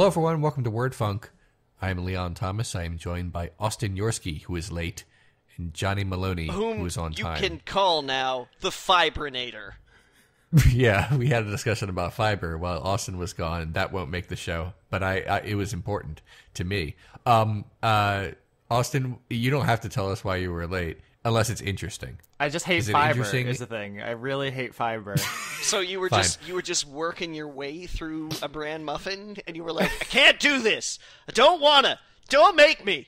Hello, everyone. Welcome to Word Funk. I am Leon Thomas. I am joined by Austin Yorsky, who is late, and Johnny Maloney, who is on time. You can call now the Fibrinator. Yeah, we had a discussion about fiber while Austin was gone, and that won't make the show, but it was important to me. Austin, you don't have to tell us why you were late, unless it's interesting. I just hate fiber is the thing. I really hate fiber. So you were just working your way through a bran muffin, and you were like, I can't do this. I don't wanna. Don't make me.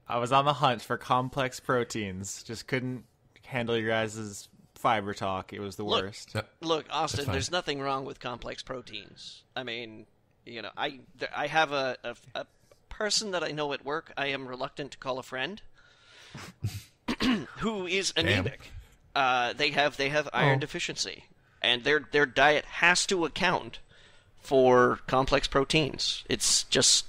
I was on the hunt for complex proteins. Just couldn't handle your guys' fiber talk. It was the worst. Look, Austin, there's nothing wrong with complex proteins. I mean, you know, I have a person that I know at work I am reluctant to call a friend who is anemic. They have iron deficiency, and their diet has to account for complex proteins. It's just...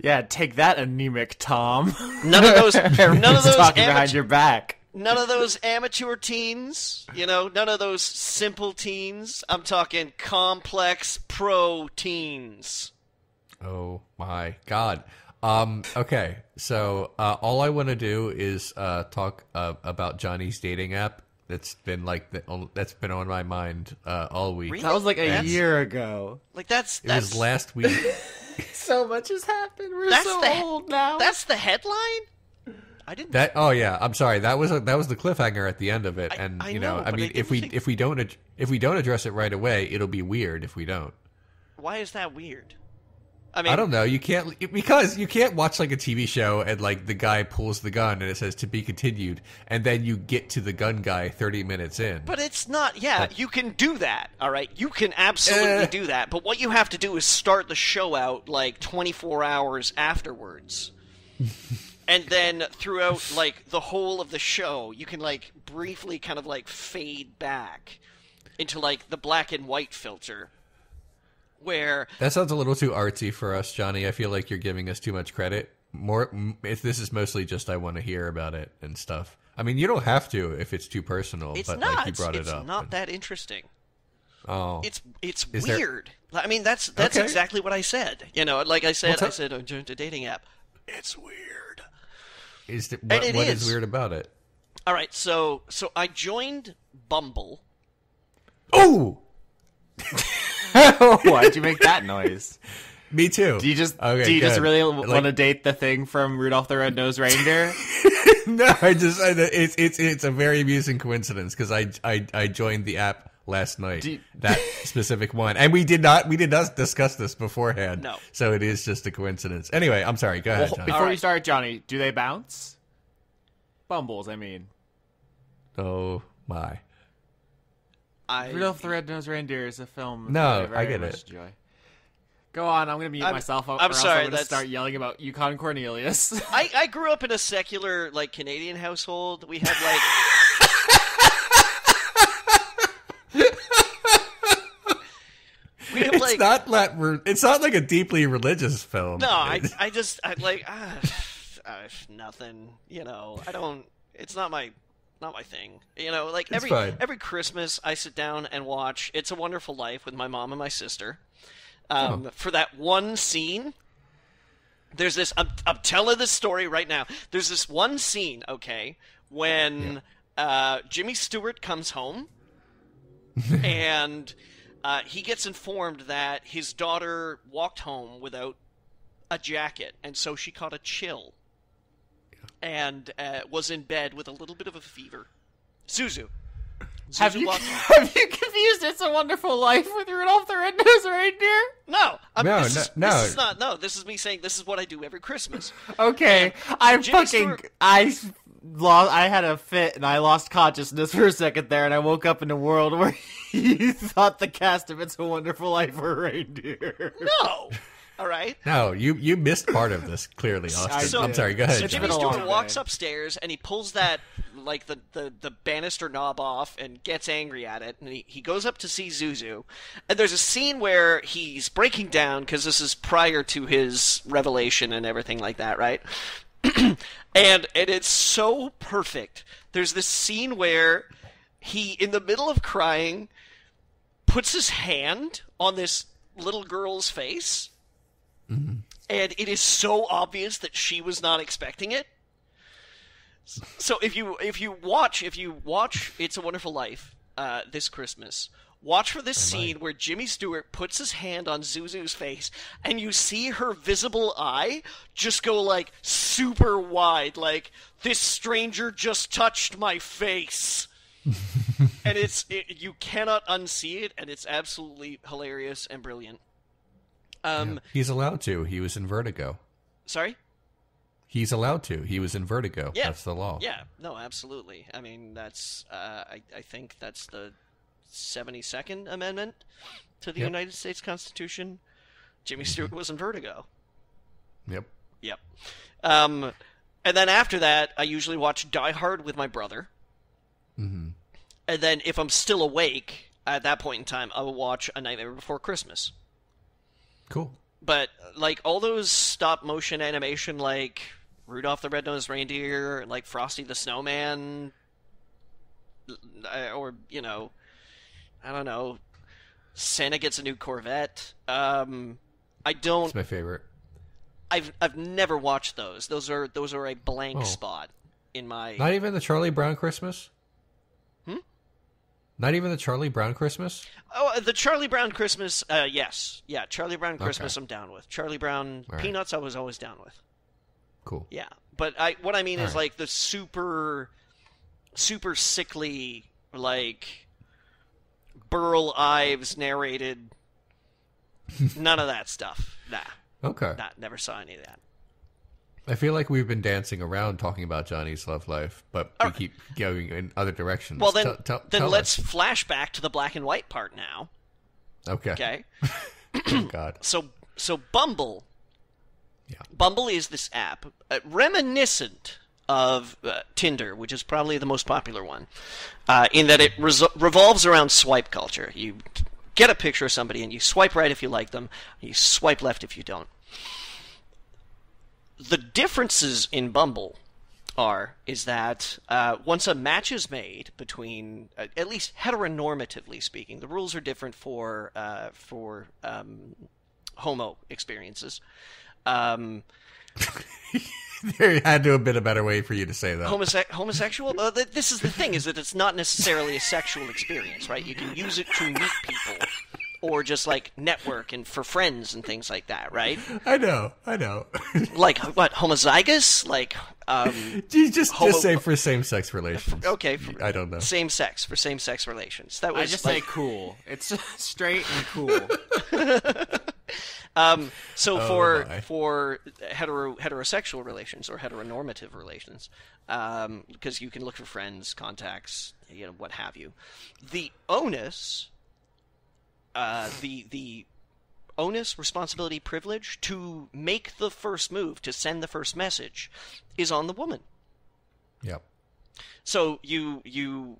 Yeah, take that, anemic Tom. None of those talking behind your back. None of those amateur teens, you know, none of those simple teens. I'm talking complex proteins. Oh my God. Okay, so all I want to do is talk about Johnny's dating app. That's been that's been on my mind all week. Really? That was like a year ago. Like it was last week. So much has happened. We're old now. That's the headline. I didn't. Oh yeah, I'm sorry. That was the cliffhanger at the end of it, and I know, I mean, if we don't address it right away, it'll be weird if we don't. Why is that weird? I mean, I don't know. You can't watch like a TV show and like the guy pulls the gun and it says to be continued, and then you get to the gun guy 30 minutes in. But it's not. Yeah, you can do that. All right, you can absolutely do that. But what you have to do is start the show out like 24 hours afterwards. And then throughout, like, the whole of the show, you can, like, briefly kind of, like, fade back into, like, the black and white filter, where... That sounds a little too artsy for us, Johnny. I feel like you're giving us too much credit. This is mostly just I want to hear about it and stuff. I mean, you don't have to if it's too personal, it's but, not. like, you brought it up. It's not that interesting. Oh. It's weird. I mean, that's okay. Exactly what I said. You know, like I said, I joined a dating app. It's weird. What is weird about it? All right, so I joined Bumble. Oh! Why'd you make that noise? Me too. Do you just really want to date the thing from Rudolph the Red-Nosed Reindeer? No, it's a very amusing coincidence because I joined the app last night, that specific one, and we did not discuss this beforehand. No, so it is just a coincidence. Anyway, I'm sorry. Go ahead, Johnny. Before you start, Johnny, do they bounce? Bumbles, I mean. Oh my! Rudolph the Red-Nosed Reindeer is a film. No, I get it. Enjoy. Go on, I'm going to mute myself. I'm sorry. I'm going to start yelling about Yukon Cornelius. I grew up in a secular, like, Canadian household. We had like. It's not like a deeply religious film. No, I nothing. You know, I don't. It's not my thing. You know, like every Christmas, I sit down and watch "It's a Wonderful Life" with my mom and my sister. For that one scene, there's this. I'm telling this story right now. There's this one scene, okay, when Jimmy Stewart comes home, and. He gets informed that his daughter walked home without a jacket, and so she caught a chill and was in bed with a little bit of a fever. Zuzu. Have you confused "It's a Wonderful Life" with Rudolph the Red-Nosed Reindeer? No. This is not. No, this is me saying this is what I do every Christmas. Okay, I had a fit and I lost consciousness for a second there, and I woke up in a world where you thought the cast of "It's a Wonderful Life" were reindeer. No. All right. No, you missed part of this clearly, Austin. I'm sorry. Go ahead. So Jimmy Stewart walks upstairs and he pulls that like the banister knob off and gets angry at it, and he goes up to see Zuzu, and there's a scene where he's breaking down because this is prior to his revelation and everything like that, right? and it's so perfect. There's this scene where he, in the middle of crying, puts his hand on this little girl's face And it is so obvious that she was not expecting it. So if you watch It's a Wonderful Life this Christmas, watch for this scene where Jimmy Stewart puts his hand on Zuzu's face, and you see her visible eye just go like super wide, like this stranger just touched my face. And you cannot unsee it, and it's absolutely hilarious and brilliant. He's allowed to. He was in Vertigo. Sorry? He's allowed to. He was in Vertigo. Yeah. That's the law. Yeah, no, absolutely. I mean, that's, I think that's the 72nd Amendment to the United States Constitution. Jimmy Stewart was in Vertigo. Yep. Yep. And then after that, I usually watch Die Hard with my brother. Mm-hmm. And then if I'm still awake, at that point in time, I will watch A Nightmare Before Christmas. Cool. But, like, all those stop-motion animation, like Rudolph the Red-Nosed Reindeer, like Frosty the Snowman, or, you know, I don't know, Santa Gets a New Corvette. I don't... It's my favorite. I've never watched those. Those are a blank spot in my... Not even the Charlie Brown Christmas? Not even the Charlie Brown Christmas? Oh, the Charlie Brown Christmas, yes. Yeah, Charlie Brown Christmas I'm down with. Charlie Brown Peanuts I was always down with. Cool. Yeah, but what I mean is like the super sickly, like, Burl Ives narrated, none of that stuff. Nah. Okay. Nah, never saw any of that. I feel like we've been dancing around talking about Johnny's love life, but we keep going in other directions. Well, then, tell let's us. flash back to the black and white part now. Okay. Okay. Oh, God. So Bumble. Yeah. Bumble is this app reminiscent of Tinder, which is probably the most popular one, in that it revolves around swipe culture. You get a picture of somebody and you swipe right if you like them, you swipe left if you don't. The differences in Bumble is that once a match is made between, at least heteronormatively speaking, the rules are different for homo experiences. There had to have been a better way for you to say that. Homosexual? This is the thing, is that it's not necessarily a sexual experience, right? You can use it to meet people. Or just, like, network and for friends and things like that, right? I know. Like, what, homozygous? Like, you just say for same-sex relations. Okay. I don't know. For same-sex relations. That was, I just say cool. It's straight and cool. For heterosexual relations or heteronormative relations, because you can look for friends, contacts, you know, what have you. The onus... the onus, responsibility, privilege to make the first move, to send the first message, is on the woman. Yep. So you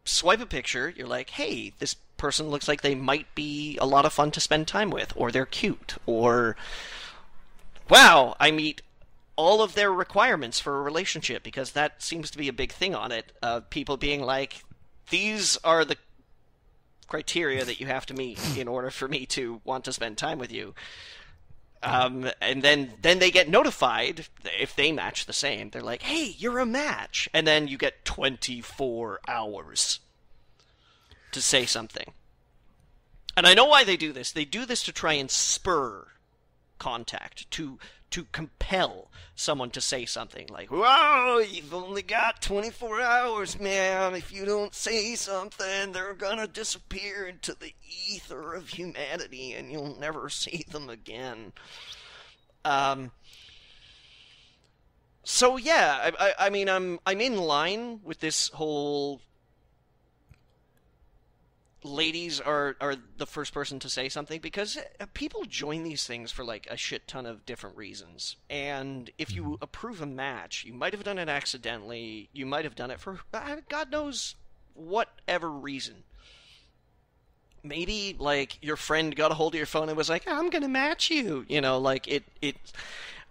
swipe a picture, you're like, hey, this person looks like they might be a lot of fun to spend time with, or they're cute, or, wow, I meet all of their requirements for a relationship, because that seems to be a big thing on it, people being like, these are the criteria that you have to meet in order for me to want to spend time with you. And then they get notified if they match the same. They're like, hey, you're a match. And then you get 24 hours to say something. And I know why they do this. They do this to try and spur contact, to compel someone to say something like, whoa, you've only got 24 hours, man. If you don't say something, they're gonna disappear into the ether of humanity and you'll never see them again. So yeah, I mean, I'm in line with this whole ladies are the first person to say something, because people join these things for like a shit ton of different reasons. And if you approve a match, you might have done it accidentally, you might have done it for God knows whatever reason. Maybe like your friend got a hold of your phone and was like, I'm gonna match you, you know, like it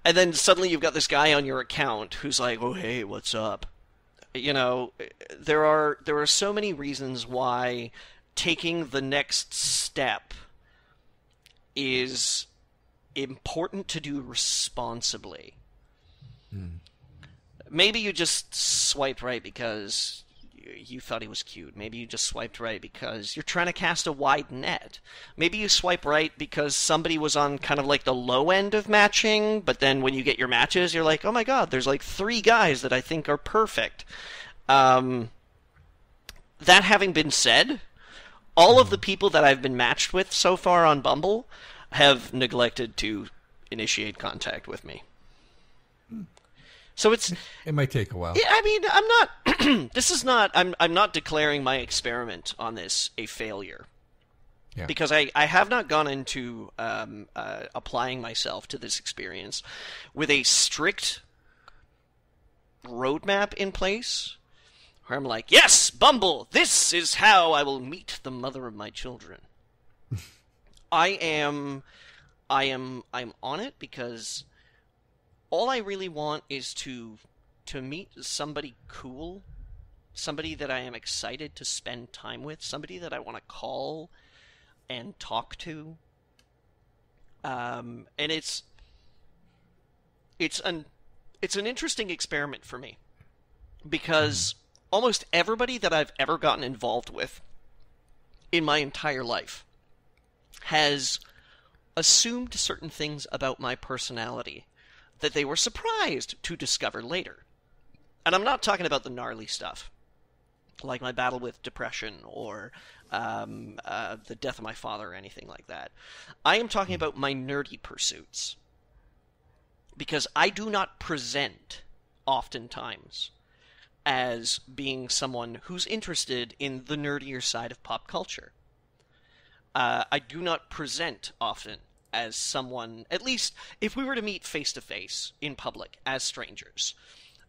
and then suddenly you've got this guy on your account who's like, oh hey, what's up? You know, there are so many reasons why taking the next step is important to do responsibly. Maybe you just swiped right because you thought he was cute. Maybe you just swiped right because you're trying to cast a wide net. Maybe you swipe right because somebody was on kind of like the low end of matching, but then when you get your matches, you're like, oh my god, there's like 3 guys that I think are perfect. That having been said, all of the people that I've been matched with so far on Bumble have neglected to initiate contact with me. So it might take a while. Yeah, I mean, I'm not. This is not. I'm not declaring my experiment on this a failure. Yeah. Because I have not gone into applying myself to this experience with a strict roadmap in place, where I'm like, yes, Bumble, this is how I will meet the mother of my children. I'm on it because all I really want is to meet somebody cool, somebody that I am excited to spend time with, somebody that I want to call and talk to. And it's an interesting experiment for me because almost everybody that I've ever gotten involved with in my entire life has assumed certain things about my personality that they were surprised to discover later. And I'm not talking about the gnarly stuff, like my battle with depression or the death of my father or anything like that. I am talking about my nerdy pursuits. Because I do not present, oftentimes, as being someone who's interested in the nerdier side of pop culture. I do not present often as someone, at least if we were to meet face-to-face in public as strangers,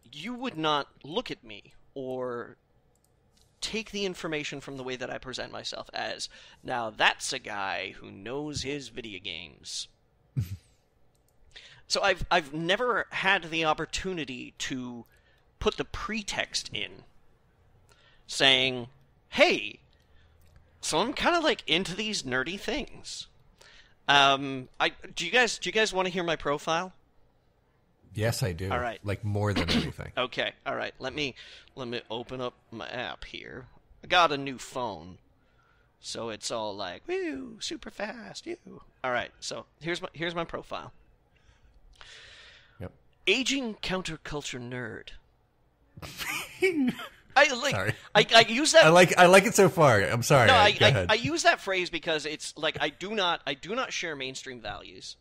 you would not look at me or take the information from the way that I present myself as, now that's a guy who knows his video games. So I've never had the opportunity to put the pretext in, saying, hey, so I'm kind of like into these nerdy things. Do you guys want to hear my profile? Yes, I do. All right. Like more than anything. Okay. All right. Let me open up my app here. I got a new phone, so it's all like, woo, super fast, you. All right. So here's my profile. Yep. Aging counterculture nerd. Sorry. I use that. I like it so far. I'm sorry. No, Go ahead. I use that phrase because it's like I do not share mainstream values.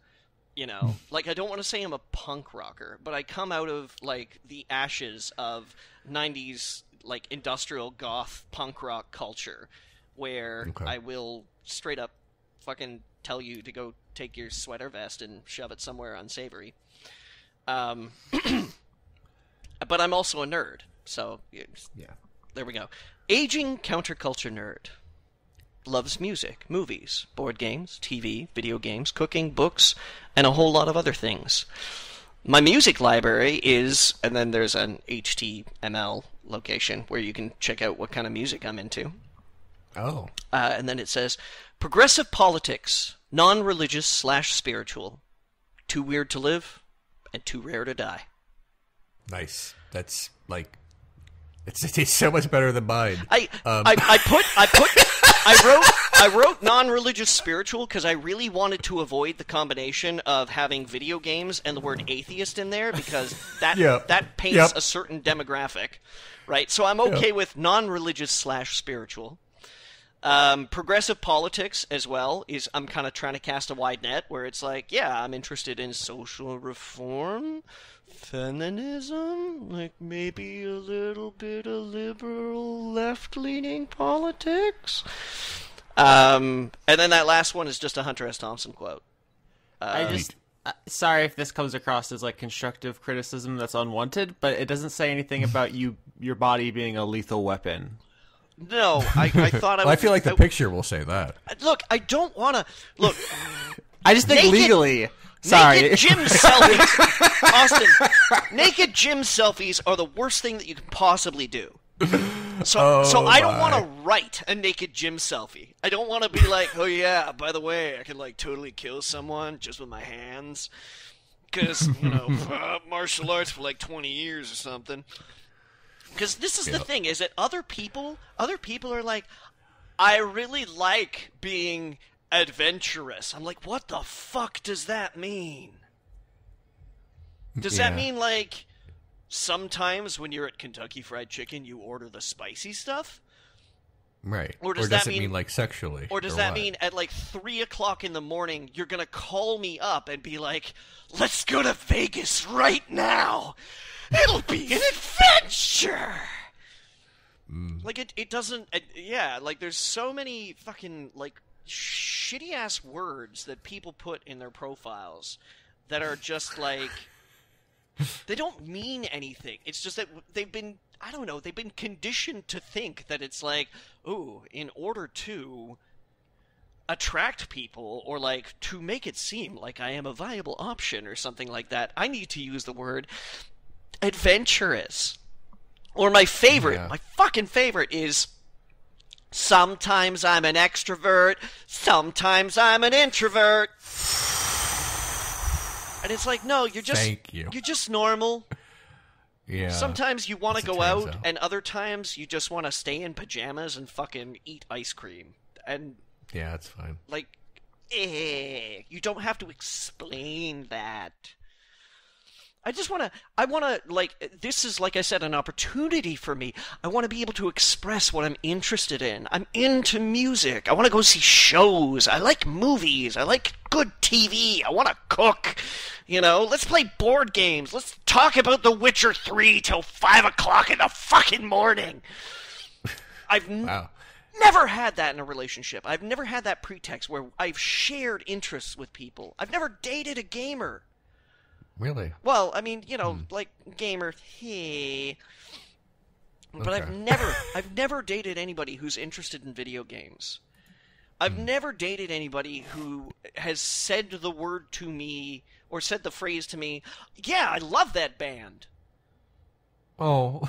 You know, like I don't want to say I'm a punk rocker, but I come out of like the ashes of 90s like industrial goth punk rock culture where I will straight up fucking tell you to go take your sweater vest and shove it somewhere unsavory. But I'm also a nerd. So, yeah, there we go. Aging counterculture nerd. Loves music, movies, board games, TV, video games, cooking, books, and a whole lot of other things. My music library is, and then there's an HTML location where you can check out what kind of music I'm into. Oh. And then it says, progressive politics, non-religious / spiritual, too weird to live, and too rare to die. Nice. That's like... It's so much better than mine. I wrote non-religious spiritual because I really wanted to avoid the combination of having video games and the word atheist in there because that paints a certain demographic, right? So I'm okay with non-religious / spiritual. Progressive politics as well is I'm kind of trying to cast a wide net where it's like, yeah, I'm interested in social reform, feminism, like maybe a little bit of liberal left-leaning politics. And then that last one is just a Hunter S. Thompson quote. Sorry if this comes across as like constructive criticism that's unwanted, but it doesn't say anything about your body being a lethal weapon. No, I thought I would... I feel like the picture will say that. Look, I don't want to... Look... I just think legally... Sorry. Naked gym selfies... Austin, naked gym selfies are the worst thing that you can possibly do. So I don't want to write a naked gym selfie. I don't want to be like, oh yeah, by the way, I can like totally kill someone just with my hands. Because, martial arts for like 20 years or something. Because this is the thing, is that other people are like, I really like being adventurous. I'm like, what the fuck does that mean? Does that mean, like, sometimes when you're at Kentucky Fried Chicken, you order the spicy stuff? Right. Or does that mean like sexually? Or does that mean at like 3 o'clock in the morning, you're going to call me up and be like, let's go to Vegas right now. It'll be an adventure. Like, it doesn't, like, there's so many fucking, like, shitty-ass words that people put in their profiles that are just, like, they don't mean anything. It's just that they've been conditioned to think that it's like, ooh, in order to attract people or, like, to make it seem like I am a viable option or something like that, I need to use the word adventurous. Or my fucking favorite is, sometimes I'm an extrovert, sometimes I'm an introvert. And it's like, no, you're just normal. Yeah. Sometimes you want to go out, and other times you just want to stay in pajamas and fucking eat ice cream. And yeah, that's fine. Like, you don't have to explain that. I want to, like, this is, like I said, an opportunity for me. I want to be able to express what I'm interested in. I'm into music. I want to go see shows. I like movies. I like good TV. I want to cook. Let's play board games. Let's talk about The Witcher 3 till 5 o'clock in the fucking morning. I've never had that in a relationship. I've never had that pretext where I've shared interests with people. I've never dated a gamer. Really? Well, I mean, like, gamer, hey. But okay. I've never dated anybody who's interested in video games. I've never dated anybody who has said the word to me, or said the phrase to me, yeah, I love that band. Oh.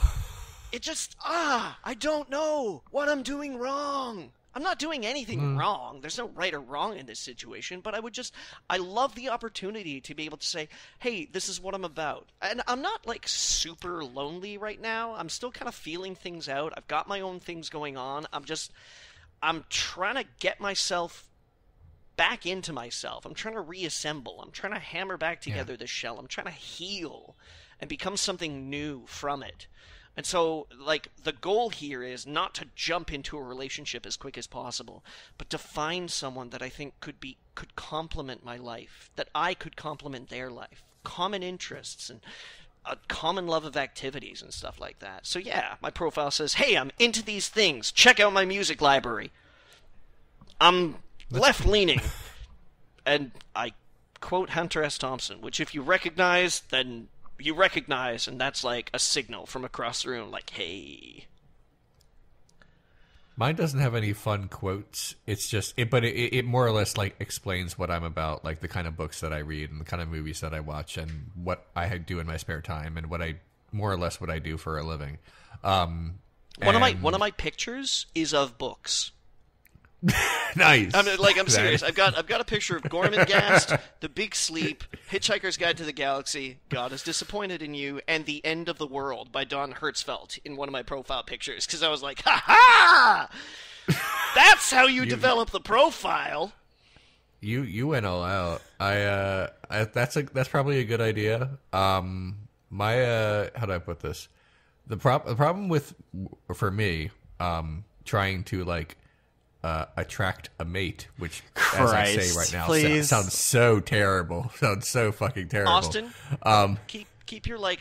It just, I don't know what I'm doing wrong. I'm not doing anything wrong. There's no right or wrong in this situation, but I love the opportunity to be able to say, hey, this is what I'm about. And I'm not, like, super lonely right now. I'm still kind of feeling things out. I've got my own things going on. I'm trying to get myself back into myself. I'm trying to reassemble. I'm trying to hammer back together this shell. I'm trying to heal and become something new from it. And so, like, the goal here is not to jump into a relationship as quick as possible, but to find someone that I think could complement my life, that I could complement their life, common interests and a common love of activities and stuff like that. So yeah, my profile says, hey, I'm into these things. Check out my music library. I'm left-leaning. And I quote Hunter S. Thompson, which if you recognize, then you recognize, and that's like a signal from across the room, like, hey. Mine doesn't have any fun quotes. It's just, it more or less, like, explains what I'm about, like the kind of books that I read and the kind of movies that I watch and what I do in my spare time and what I do for a living. One of my pictures is of books. Nice. I'm serious. I've got a picture of Gormenghast, The Big Sleep, Hitchhiker's Guide to the Galaxy, God is Disappointed in You, and The End of the World by Don Hertzfeldt in one of my profile pictures, because I was like, ha ha! That's how you develop the profile. You went all out. That's probably a good idea. How do I put this? The problem for me, trying to, like, attract a mate, which, Christ, as I say right now, sounds so terrible. Sounds so fucking terrible. Austin, keep your, like,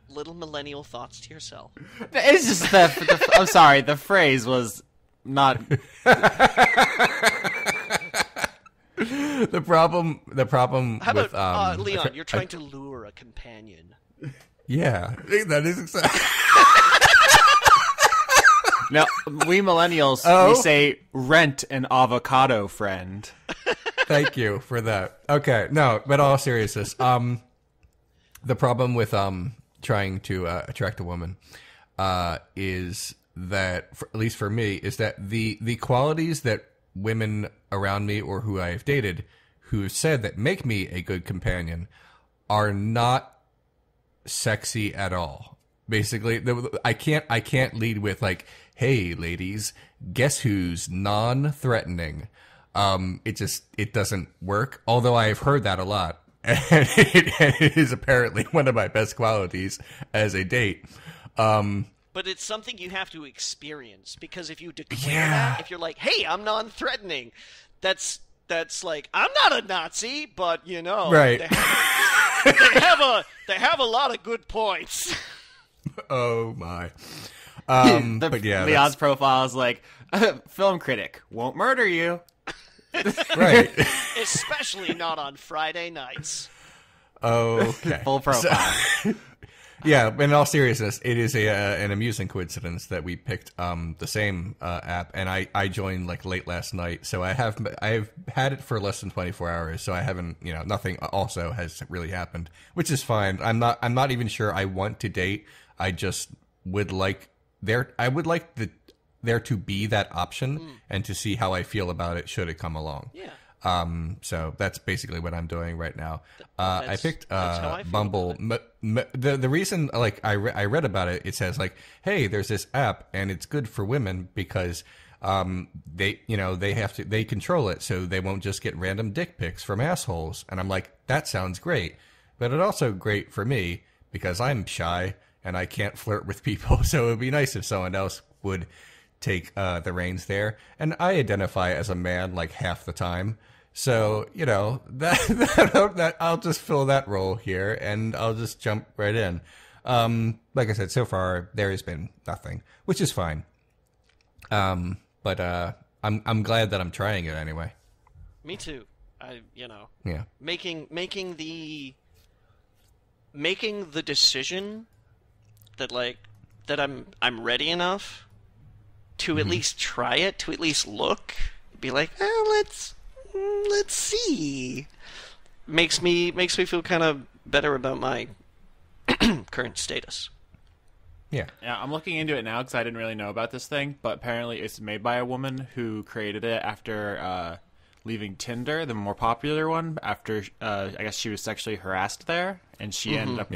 little millennial thoughts to yourself. It's just that I'm sorry, the phrase was not. The problem. How with about Leon? You're trying to lure a companion. Yeah, that is exactly. No, we millennials, we say rent an avocado friend. Thank you for that. Okay, no, but all seriousness, the problem with trying to attract a woman is that, at least for me, is that the qualities that women around me or who I have dated who have said that make me a good companion are not sexy at all. Basically, I can't lead with like, "Hey, ladies, guess who's non-threatening?" It doesn't work. Although I have heard that a lot, and it is apparently one of my best qualities as a date. But it's something you have to experience, because if you declare that, if you're like, "Hey, I'm non-threatening," that's like, I'm not a Nazi, but right? They have a lot of good points. Oh my. But yeah, Leon's profile is like, film critic, won't murder you. Right. Especially not on Friday nights. Okay. Full profile. Yeah, in all seriousness, it is an amusing coincidence that we picked the same app, and I joined like late last night, so I've had it for less than 24 hours, so I haven't, nothing also has really happened, which is fine. I'm not even sure I want to date. I just would like there to be that option and to see how I feel about it should it come along. Yeah. So that's basically what I'm doing right now. I picked Bumble. The reason, like, I read about it. It says like, hey, there's this app and it's good for women because they control it, so they won't just get random dick pics from assholes. And I'm like, that sounds great, but it's also great for me because I'm shy and I can't flirt with people. So it would be nice if someone else would take the reins there. And I identify as a man like half the time. So, that I'll just fill that role here and I'll just jump right in. Like I said, so far there has been nothing, which is fine. But I'm glad that I'm trying it anyway. Me too. Yeah. Making the decision that I'm ready enough to at least try it, to at least look, be like, let's see. Makes me feel kind of better about my current status. Yeah, I'm looking into it now because I didn't really know about this thing, but apparently it's made by a woman who created it after leaving Tinder, the more popular one, after I guess she was sexually harassed there, and she ended up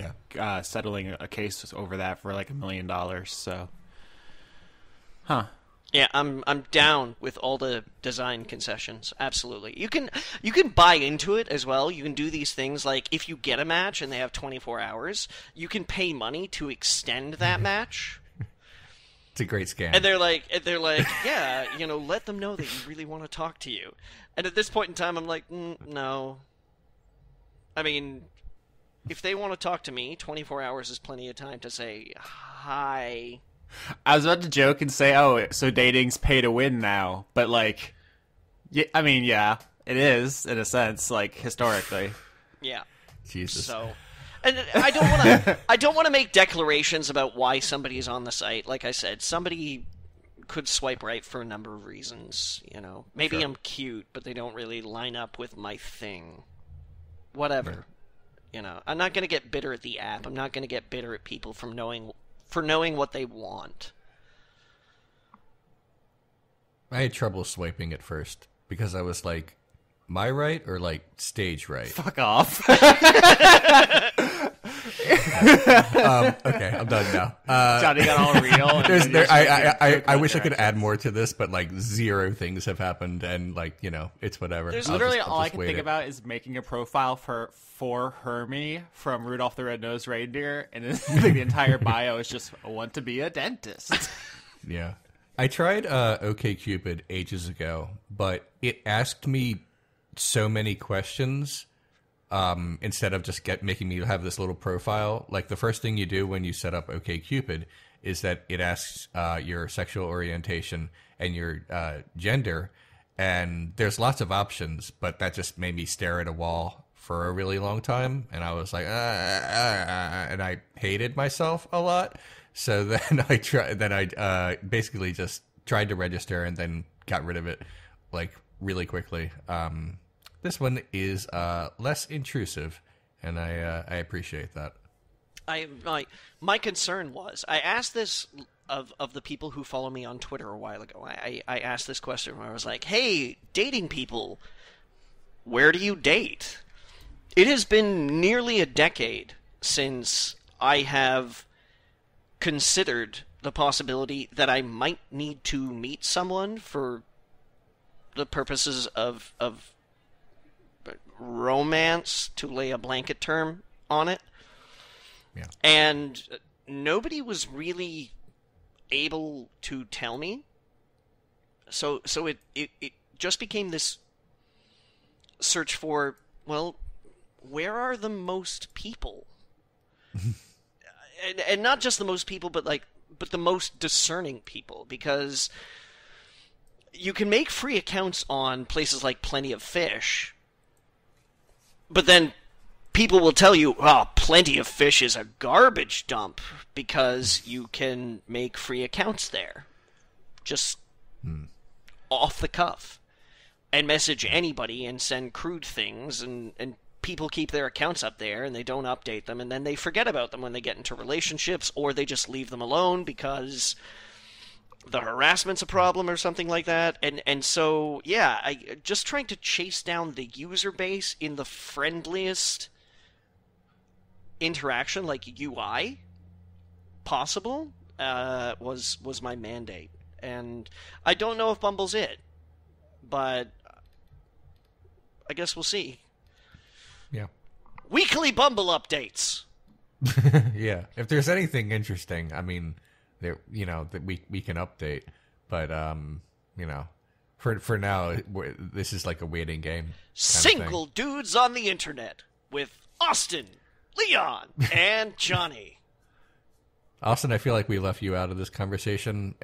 settling a case over that for like $1 million. So, Yeah, I'm down with all the design concessions. Absolutely. You can buy into it as well. You can do these things like if you get a match and they have 24 hours, you can pay money to extend that match. It's a great scam. And they're like, yeah, let them know that you really want to talk to you. And at this point in time, I'm like, no. I mean, if they want to talk to me, 24 hours is plenty of time to say hi. I was about to joke and say, oh, so dating's pay to win now. But, like, yeah, it is, in a sense, like, historically. Yeah. Jesus. So, and I don't want to make declarations about why somebody is on the site. Like I said, somebody could swipe right for a number of reasons, Maybe Sure. I'm cute, but they don't really line up with my thing. Whatever. I'm not going to get bitter at the app. I'm not going to get bitter at people for knowing what they want. I had trouble swiping at first because I was like, my right or like stage right? Fuck off. Okay, I'm done now. Johnny got all real. I wish I could add more to this, but like 0 things have happened, and like it's whatever. There's literally all I can think about is making a profile for Hermie from Rudolph the Red-Nosed Reindeer, and the entire bio is just I want to be a dentist. Yeah, I tried OkCupid ages ago, but it asked me so many questions. Instead of just making me have this little profile. Like the first thing you do when you set up OkCupid is that it asks your sexual orientation and your gender, and there's lots of options, but that just made me stare at a wall for a really long time, and I was like, and I hated myself a lot. So then I basically just tried to register and then got rid of it like really quickly. This one is less intrusive, and I appreciate that. My concern was, I asked this of the people who follow me on Twitter a while ago. I asked this question where I was like, hey, dating people, where do you date? It has been nearly a decade since I have considered the possibility that I might need to meet someone for the purposes of romance, to lay a blanket term on it. Yeah. And nobody was really able to tell me. So it just became this search for, well, where are the most people? and not just the most people, but the most discerning people, because you can make free accounts on places like Plenty of Fish, but then people will tell you, oh, Plenty of Fish is a garbage dump because you can make free accounts there. Just off the cuff. And message anybody and send crude things, and people keep their accounts up there and they don't update them, and then they forget about them when they get into relationships, or they just leave them alone because the harassment's a problem or something like that. And so, yeah, I just trying to chase down the user base in the friendliest interaction, like UI, possible, was my mandate. And I don't know if Bumble's it, but I guess we'll see. Yeah. Weekly Bumble updates. Yeah. If there's anything interesting, I mean, there, that we can update, but for now, this is like a waiting game. Single dudes on the internet with Austin, Leon, and Johnny. Austin, I feel like we left you out of this conversation.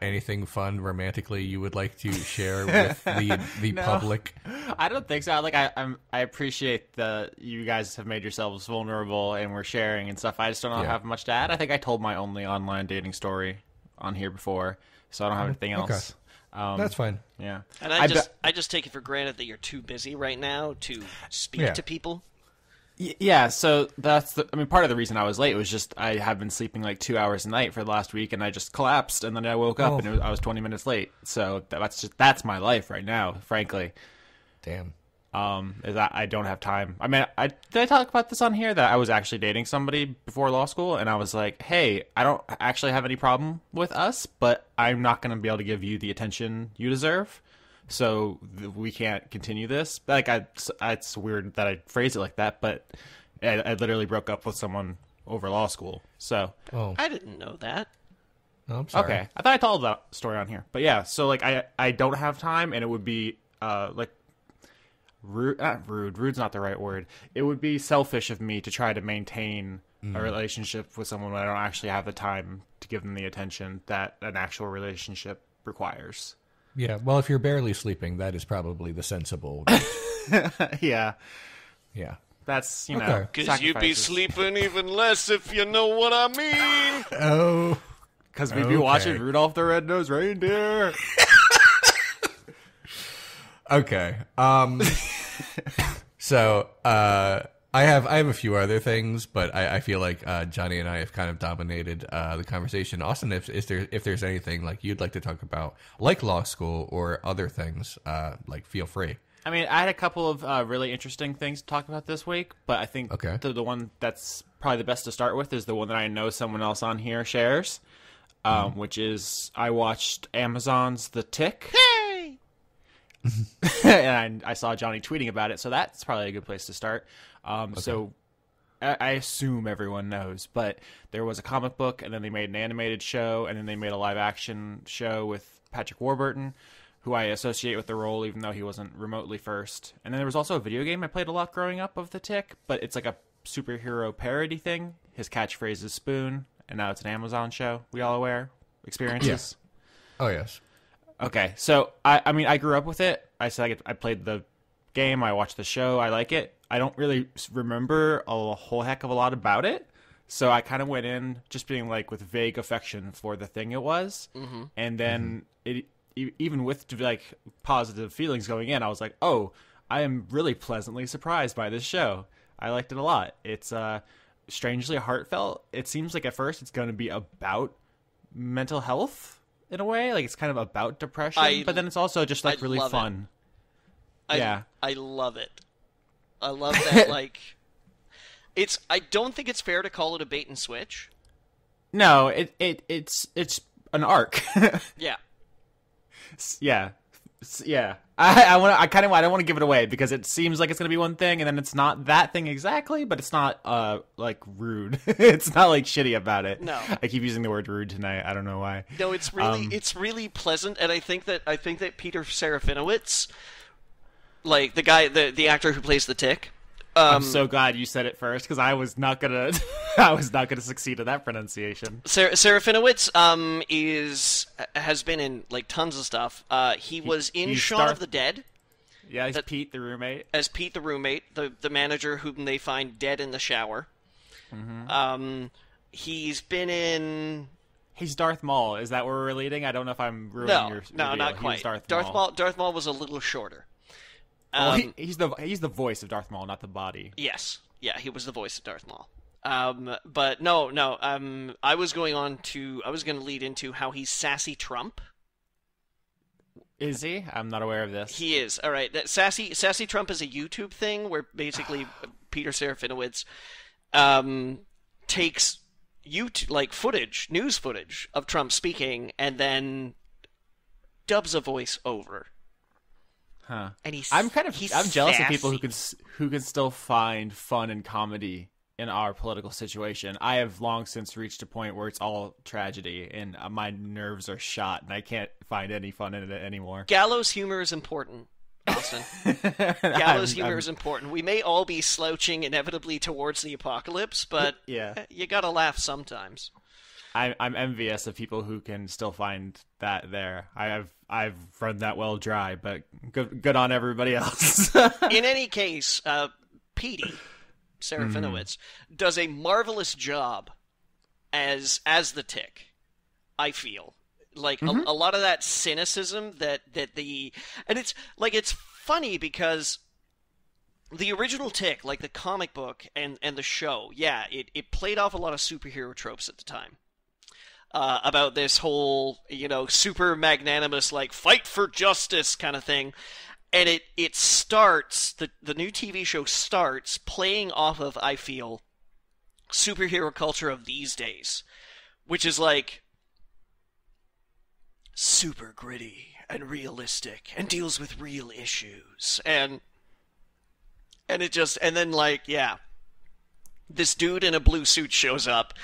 Anything fun romantically you would like to share with the No, public? I don't think so. Like I appreciate you guys have made yourselves vulnerable and we're sharing and stuff. I just don't have much to add. I think I told my only online dating story on here before, so I don't have anything else. That's fine. Yeah, and I just take it for granted that you're too busy right now to speak to people. Yeah, so that's part of the reason I was late was just I have been sleeping like 2 hours a night for the last week, and I just collapsed, and then I woke up and I was 20 minutes late. So that's my life right now, frankly. Damn. Is that I don't have time. I mean, did I talk about this on here that I was actually dating somebody before law school, and I was like, hey, I don't actually have any problem with us, but I'm not going to be able to give you the attention you deserve. So we can't continue this. Like, it's weird that I phrased it like that, but I literally broke up with someone over law school. So I didn't know that. Oh, I'm sorry. Okay, I thought I told that story on here, but yeah. So like, I don't have time, and it would be like rude. Not rude. Rude's not the right word. It would be selfish of me to try to maintain a relationship with someone when I don't actually have the time to give them the attention that an actual relationship requires. Yeah, well, if you're barely sleeping, that is probably the sensible. Yeah. Yeah. That's, Okay. Because you'd be sleeping even less, if you know what I mean. Oh. Because we'd be watching Rudolph the Red-Nosed Reindeer. Okay. So, I have a few other things, but I feel like Johnny and I have kind of dominated the conversation. Austin, if there's anything like you'd like to talk about, like law school or other things, like feel free. I mean, I had a couple of really interesting things to talk about this week, but I think the one that's probably the best to start with is the one that I know someone else on here shares, which is I watched Amazon's The Tick. Hey! And I saw Johnny tweeting about it, so that's probably a good place to start. So I assume everyone knows, but there was a comic book, and then they made an animated show, and then they made a live-action show with Patrick Warburton, who I associate with the role, even though he wasn't remotely first. And then there was also a video game I played a lot growing up of The Tick, but it's like a superhero parody thing. His catchphrase is Spoon, and now it's an Amazon show. We all aware? Experiences? Yeah. Oh, yes. Okay, so, I mean, I grew up with it. I played the game, I watched the show, I like it. I don't really remember a whole heck of a lot about it, so I kind of went in just being like with vague affection for the thing it was, and then even with like positive feelings going in, I was like, oh, I am really pleasantly surprised by this show. I liked it a lot. It's strangely heartfelt. It seems like at first it's going to be about mental health in a way, like it's kind of about depression, but then it's also just like really fun. I love it. I love that. Like, I don't think it's fair to call it a bait and switch. No, it's an arc. Yeah. Yeah. I don't want to give it away because it seems like it's going to be one thing and then it's not that thing exactly, but it's not like rude. It's not like shitty about it. No. I keep using the word rude tonight. I don't know why. No, it's really pleasant, and I think that Peter Serafinowicz, like the actor who plays the Tick. I'm so glad you said it first because I was not gonna succeed at that pronunciation. Serafinowicz has been in like tons of stuff. He was in Shaun of the Dead. Yeah, he's Pete the roommate. As Pete the roommate, the manager whom they find dead in the shower. Mm-hmm. He's been in. He's Darth Maul. Is that where we're leading? I don't know if I'm ruining your No, reveal. not quite. Darth Maul was a little shorter. Well, he's the voice of Darth Maul, not the body. Yes, yeah, he was the voice of Darth Maul. But no. I was going to lead into how he's Sassy Trump. Is he? I'm not aware of this. He is. All right. That Sassy Trump is a YouTube thing where basically Peter Serafinowicz takes news footage of Trump speaking, and then dubs a voice over. Huh. And I'm jealous of people who can still find fun and comedy in our political situation. I have long since reached a point where it's all tragedy, and my nerves are shot, and I can't find any fun in it anymore. Gallows humor is important, Austin. Gallows humor is important. We may all be slouching inevitably towards the apocalypse, but you gotta laugh sometimes. I'm envious of people who can still find that there. I've run that well dry, but good on everybody else. In any case, Petey Serafinowicz does a marvelous job as the Tick. I feel like a lot of that cynicism and it's funny because the original Tick, like the comic book and the show, it played off a lot of superhero tropes at the time. About this whole, super magnanimous, like, fight for justice kind of thing. And it starts, the new TV show starts playing off of, I feel, superhero culture of these days. Which is, like, super gritty and realistic and deals with real issues. And then, like, this dude in a blue suit shows up.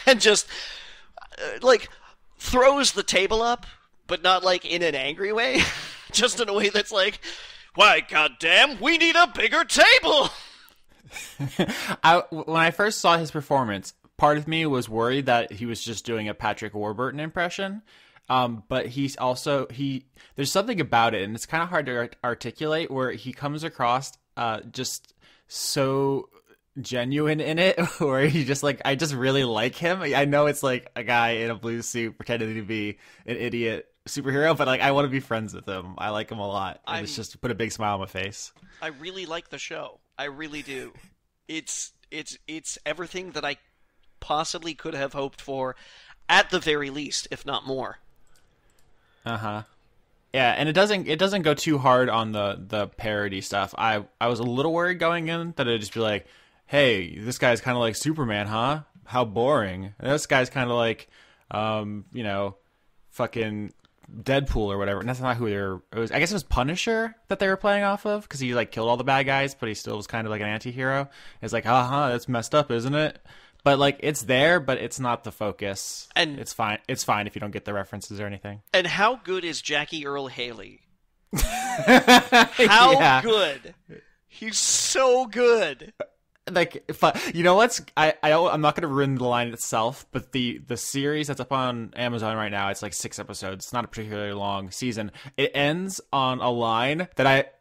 And just, like, throws the table up, but not, like, in an angry way. Just in a way that's like, why, goddamn, we need a bigger table! When I first saw his performance, part of me was worried that he was just doing a Patrick Warburton impression. But there's something about it, and it's kind of hard to articulate, where he comes across just so genuine in it, where he just like, I just really like him. I know it's like a guy in a blue suit pretending to be an idiot superhero, but like I want to be friends with him. I like him a lot. And it's just put a big smile on my face. I really like the show. I really do. It's everything that I possibly could have hoped for, at the very least, if not more. Yeah, and it doesn't go too hard on the parody stuff. I was a little worried going in that it'd just be like, hey, this guy's kind of like Superman, huh? How boring. And this guy's kind of like, fucking Deadpool or whatever. And that's not who I guess it was Punisher that they were playing off of, because he like killed all the bad guys, but he still was kind of like an anti-hero. It's like, that's messed up, isn't it? But like, it's there, but it's not the focus. And it's fine. It's fine if you don't get the references or anything. And how good is Jackie Earle Haley? How good? He's so good. Like, you know what's I'm not going to ruin the line itself, but the series that's up on Amazon right now, it's like 6 episodes. It's not a particularly long season. It ends on a line that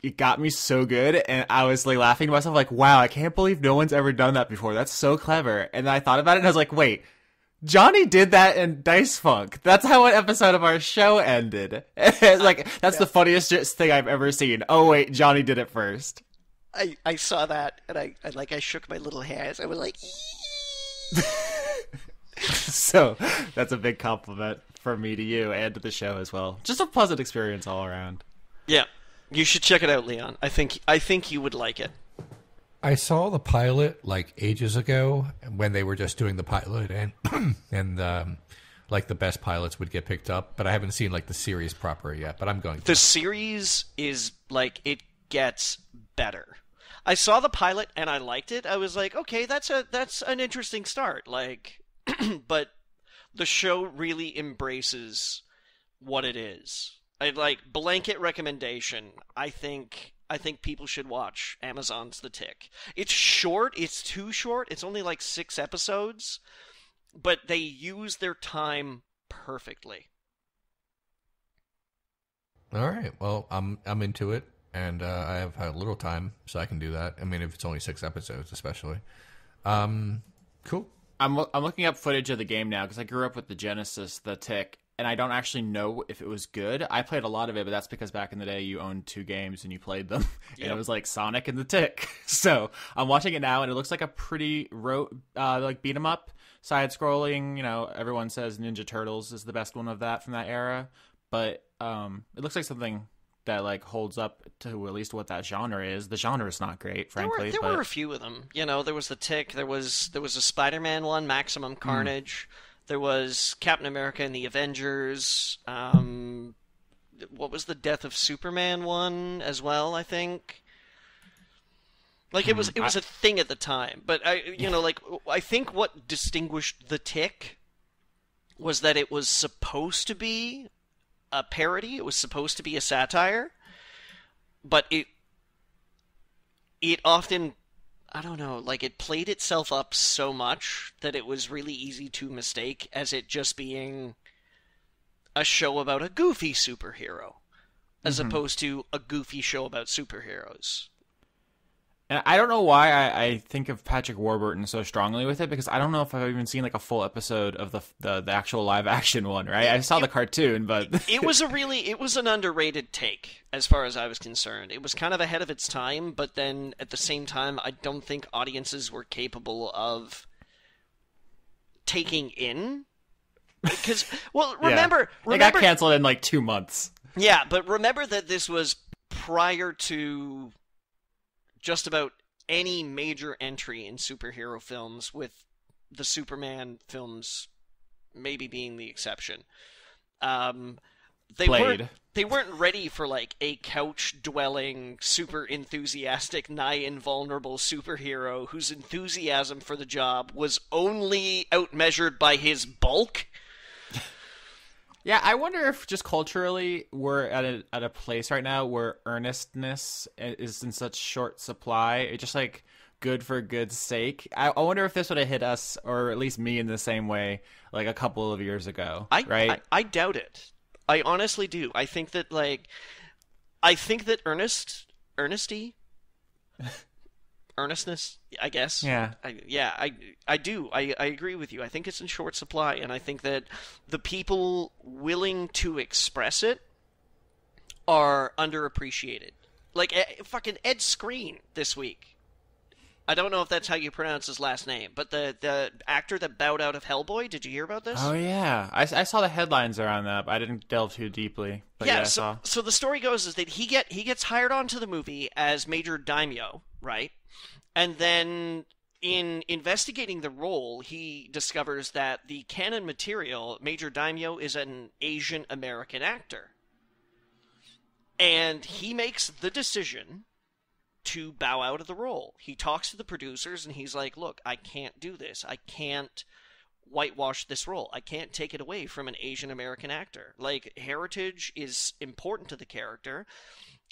it got me so good, and I was like laughing to myself, like, wow, I can't believe no one's ever done that before. That's so clever. And I thought about it, and I was like, wait, Johnny did that in Dice Funk. That's how an episode of our show ended. Like, that's the funniest thing I've ever seen. Oh wait, Johnny did it first. I saw that and I shook my little hands. I was like, So that's a big compliment from me to you and to the show as well. Just a pleasant experience all around. yeah, you should check it out, Leon. I think you would like it. I saw the pilot like ages ago when they were just doing the pilot, and like the best pilots would get picked up. But I haven't seen like the series proper yet. But I'm going to. The series is like it gets better. I saw the pilot and I liked it. I was like, okay, that's an interesting start. Like, but the show really embraces what it is. I like blanket recommendation. I think people should watch Amazon's The Tick. It's short. It's too short. It's only like 6 episodes, but they use their time perfectly. All right. Well, I'm into it, and I have a little time, so I can do that. I mean, if it's only 6 episodes, especially. Cool. I'm looking up footage of the game now because I grew up with the Genesis, The Tick, and I don't actually know if it was good. I played a lot of it, but that's because back in the day you owned 2 games and you played them, and it was like Sonic and The Tick. So I'm watching it now, and it looks like a pretty like beat 'em up, side scrolling. You know, everyone says Ninja Turtles is the best one of that from that era, but it looks like something that like holds up to at least what that genre is. The genre is not great, frankly. There were a few of them. You know, there was The Tick. There was a Spider-Man one, Maximum Carnage. There was Captain America and the Avengers. What was the Death of Superman one as well? I think. Like it was a thing at the time, but I think what distinguished The Tick was that it was supposed to be a parody. It was supposed to be a satire, but it often, I don't know, like it played itself up so much that it was really easy to mistake as it just being a show about a goofy superhero as opposed to a goofy show about superheroes. And I don't know why I think of Patrick Warburton so strongly with it, because I don't know if I've even seen like a full episode of the actual live action one, right? I saw the cartoon, but it was an underrated take as far as I was concerned. It was kind of ahead of its time, but then at the same time, I don't think audiences were capable of taking in. Because, well, remember, it got canceled in like 2 months. Yeah, but remember that this was prior to just about any major entry in superhero films, with the Superman films maybe being the exception. They weren't ready for like a couch-dwelling, super enthusiastic, nigh invulnerable superhero whose enthusiasm for the job was only outmeasured by his bulk. Yeah, I wonder if just culturally we're at a place right now where earnestness is in such short supply. It's just like good for good's sake. I wonder if this would have hit us, or at least me, in the same way like a couple of years ago. I doubt it. I honestly do. I think that earnestness, I guess. Yeah. I do. I agree with you. I think it's in short supply, and I think that the people willing to express it are underappreciated. Like fucking Ed Skrein this week. I don't know if that's how you pronounce his last name, but the actor that bowed out of Hellboy, did you hear about this? Oh, yeah. I saw the headlines around that, but I didn't delve too deeply. But I saw. So the story goes is that he gets hired onto the movie as Major Daimyo, right? And then in investigating the role, he discovers that the canon material, Major Daimyo, is an Asian American actor. And he makes the decision to bow out of the role. He talks to the producers and he's like, look, I can't do this. I can't whitewash this role. I can't take it away from an Asian American actor. Like, heritage is important to the character.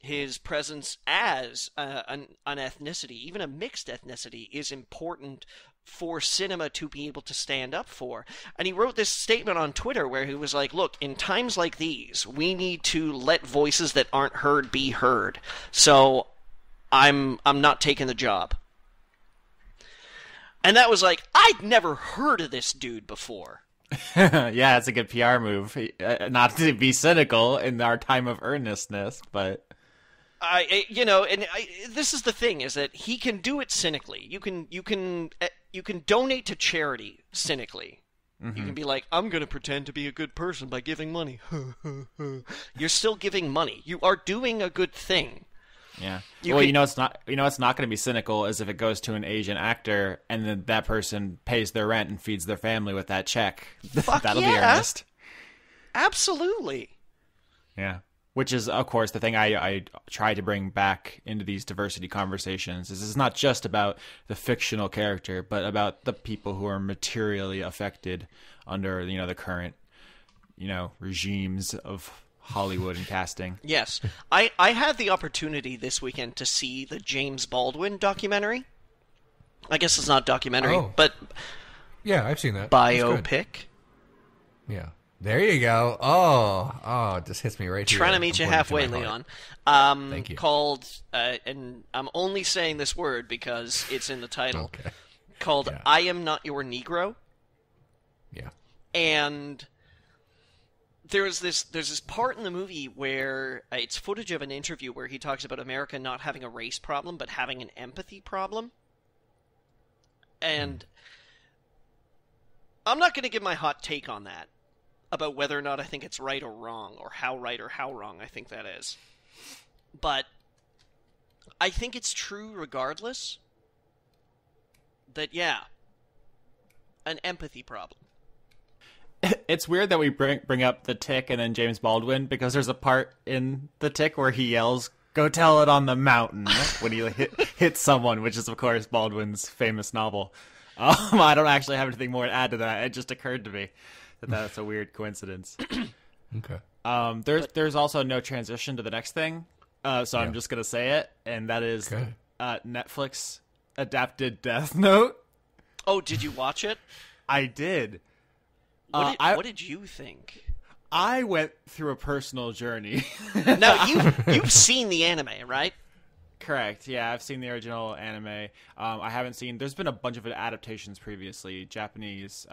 His presence as an ethnicity, even a mixed ethnicity, is important for cinema to be able to stand up for. And he wrote this statement on Twitter where he was like, look, in times like these, we need to let voices that aren't heard be heard. So I'm not taking the job. And that was like, I'd never heard of this dude before. Yeah, it's a good PR move. Not to be cynical in our time of earnestness, but This is the thing: is that he can do it cynically. You can donate to charity cynically. You can be like, I'm going to pretend to be a good person by giving money. You're still giving money. You are doing a good thing. Yeah. It's not going to be cynical as if it goes to an Asian actor and then that person pays their rent and feeds their family with that check. That'll be earnest. Absolutely. Yeah. Which is, of course, the thing I try to bring back into these diversity conversations is it's not just about the fictional character, but about the people who are materially affected under, the current, regimes of Hollywood and casting. Yes. I had the opportunity this weekend to see the James Baldwin documentary. I guess it's not documentary, but... Yeah, I've seen that. Biopic. Yeah. There you go. Oh, it just hits me right here. Trying to meet you halfway, Leon. Thank you. Called, and I'm only saying this word because it's in the title. Okay. Called I Am Not Your Negro. Yeah. And there's this part in the movie where it's footage of an interview where he talks about America not having a race problem, but having an empathy problem. And I'm not going to give my hot take on that, about whether or not I think it's right or wrong, or how right or how wrong I think that is. But I think it's true regardless that, an empathy problem. It's weird that we bring up The Tick and then James Baldwin, because there's a part in The Tick where he yells, "Go tell it on the mountain," when he hits someone, which is, of course, Baldwin's famous novel. I don't actually have anything more to add to that. It just occurred to me that's a weird coincidence. Okay. There's also no transition to the next thing, so I'm just gonna say it, and that is Netflix adapted Death Note. Oh, did you watch it? I did. What did you think? I went through a personal journey. Now you've seen the anime, right? Correct. Yeah, I've seen the original anime. I haven't seen. There's been a bunch of adaptations previously, Japanese.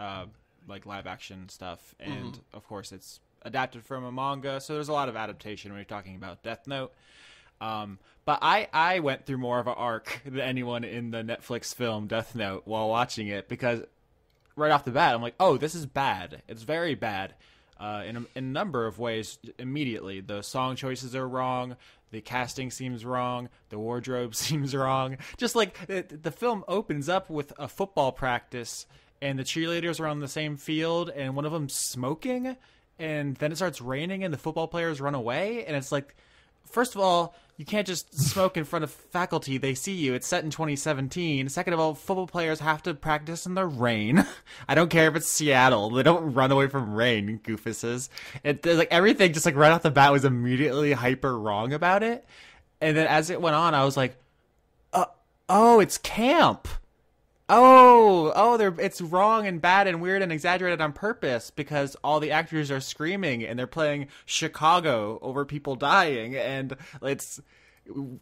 Like live action stuff, and of course it's adapted from a manga, so there's a lot of adaptation when you're talking about Death Note. But I went through more of an arc than anyone in the Netflix film Death Note while watching it, because right off the bat I'm like, oh, this is bad. It's very bad in a number of ways. Immediately, the song choices are wrong, the casting seems wrong, the wardrobe seems wrong. Just like the film opens up with a football practice, and the cheerleaders are on the same field, and one of them's smoking, and then it starts raining, and the football players run away, and it's like, first of all, you can't just smoke in front of faculty. They see you. It's set in 2017. Second of all, football players have to practice in the rain. I don't care if it's Seattle. They don't run away from rain, goofuses. Like everything just like right off the bat was immediately hyper wrong about it. And then as it went on, I was like, oh, it's camp. It's wrong and bad and weird and exaggerated on purpose because all the actors are screaming and they're playing Chicago over people dying, and it's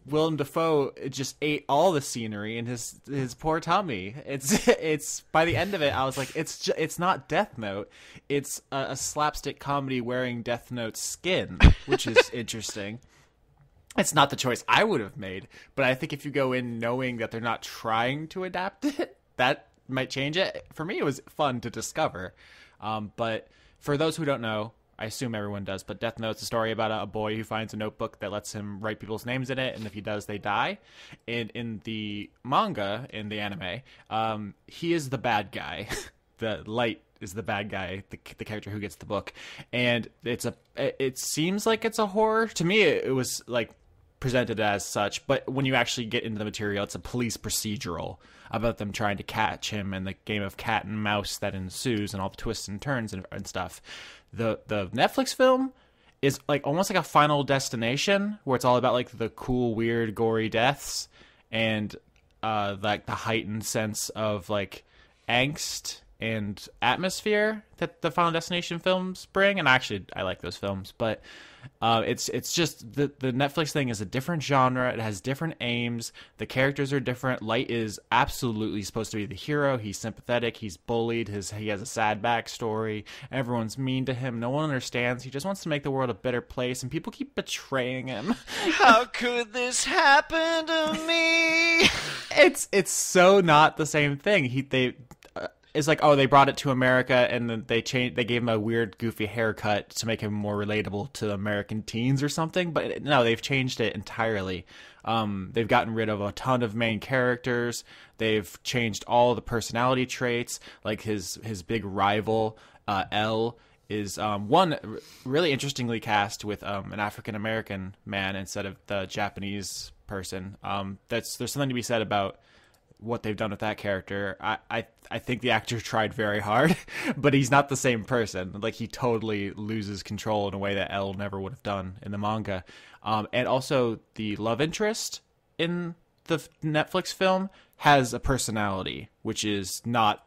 Willem Dafoe just ate all the scenery in his poor tummy. It's by the end of it, I was like, it's not Death Note, it's a slapstick comedy wearing Death Note's skin, which is interesting. It's not the choice I would have made, but I think if you go in knowing that they're not trying to adapt it, that might change it. For me, it was fun to discover. But for those who don't know, I assume everyone does, but Death Note's a story about a boy who finds a notebook that lets him write people's names in it, and if he does, they die. And in the manga, in the anime, he is the bad guy. The Light is the bad guy, the character who gets the book. And it seems like it's a horror. To me, it was like presented as such, but when you actually get into the material, it's a police procedural about them trying to catch him and the game of cat and mouse that ensues and all the twists and turns and stuff. The Netflix film is like almost like a Final Destination, where it's all about like the cool, weird, gory deaths and like the heightened sense of like angst and atmosphere that the Final Destination films bring. And actually, I like those films, but it's just the Netflix thing is a different genre. It has different aims. The characters are different. Light is absolutely supposed to be the hero. He's sympathetic. He's bullied. He has a sad backstory. Everyone's mean to him. No one understands. He just wants to make the world a better place, and people keep betraying him. How could this happen to me? It's so not the same thing. It's like, oh, they brought it to America, and then they gave him a weird, goofy haircut to make him more relatable to American teens or something. But no, they've changed it entirely. They've gotten rid of a ton of main characters. They've changed all the personality traits. Like his big rival, L, is one really interestingly cast with an African American man instead of the Japanese person. There's something to be said about what they've done with that character. I think the actor tried very hard, but he's not the same person. Like, he totally loses control in a way that L never would have done in the manga. And also the love interest in the Netflix film has a personality, which is not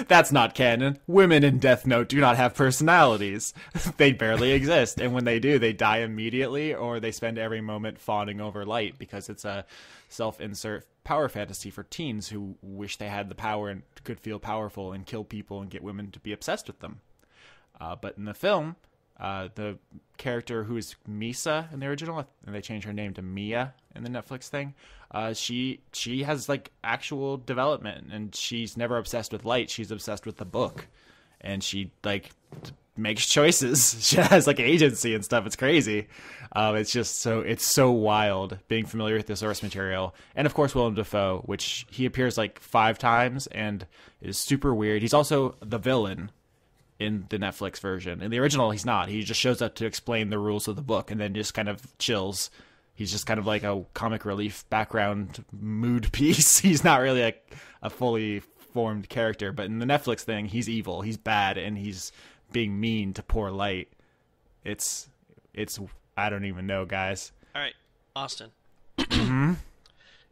that's not canon. Women in Death Note do not have personalities. They barely exist, and when they do, they die immediately, or they spend every moment fawning over Light because it's a self-insert power fantasy for teens who wish they had the power and could feel powerful and kill people and get women to be obsessed with them. But in the film, the character who is Misa in the original, and they changed her name to Mia in the Netflix thing, she has like actual development, and she's never obsessed with Light. She's obsessed with the book, and she like makes choices. She has like agency and stuff. It's crazy. It's so wild being familiar with the source material. And of course, Willem Dafoe, which he appears like 5 times and is super weird. He's also the villain in the Netflix version. In the original, he's not. He just shows up to explain the rules of the book and then just kind of chills. He's just kind of like a comic relief background mood piece. He's not really a fully formed character. But in the Netflix thing, he's evil. He's bad, and he's being mean to poor Light. It's I don't even know, guys. All right, Austin. Mm-hmm.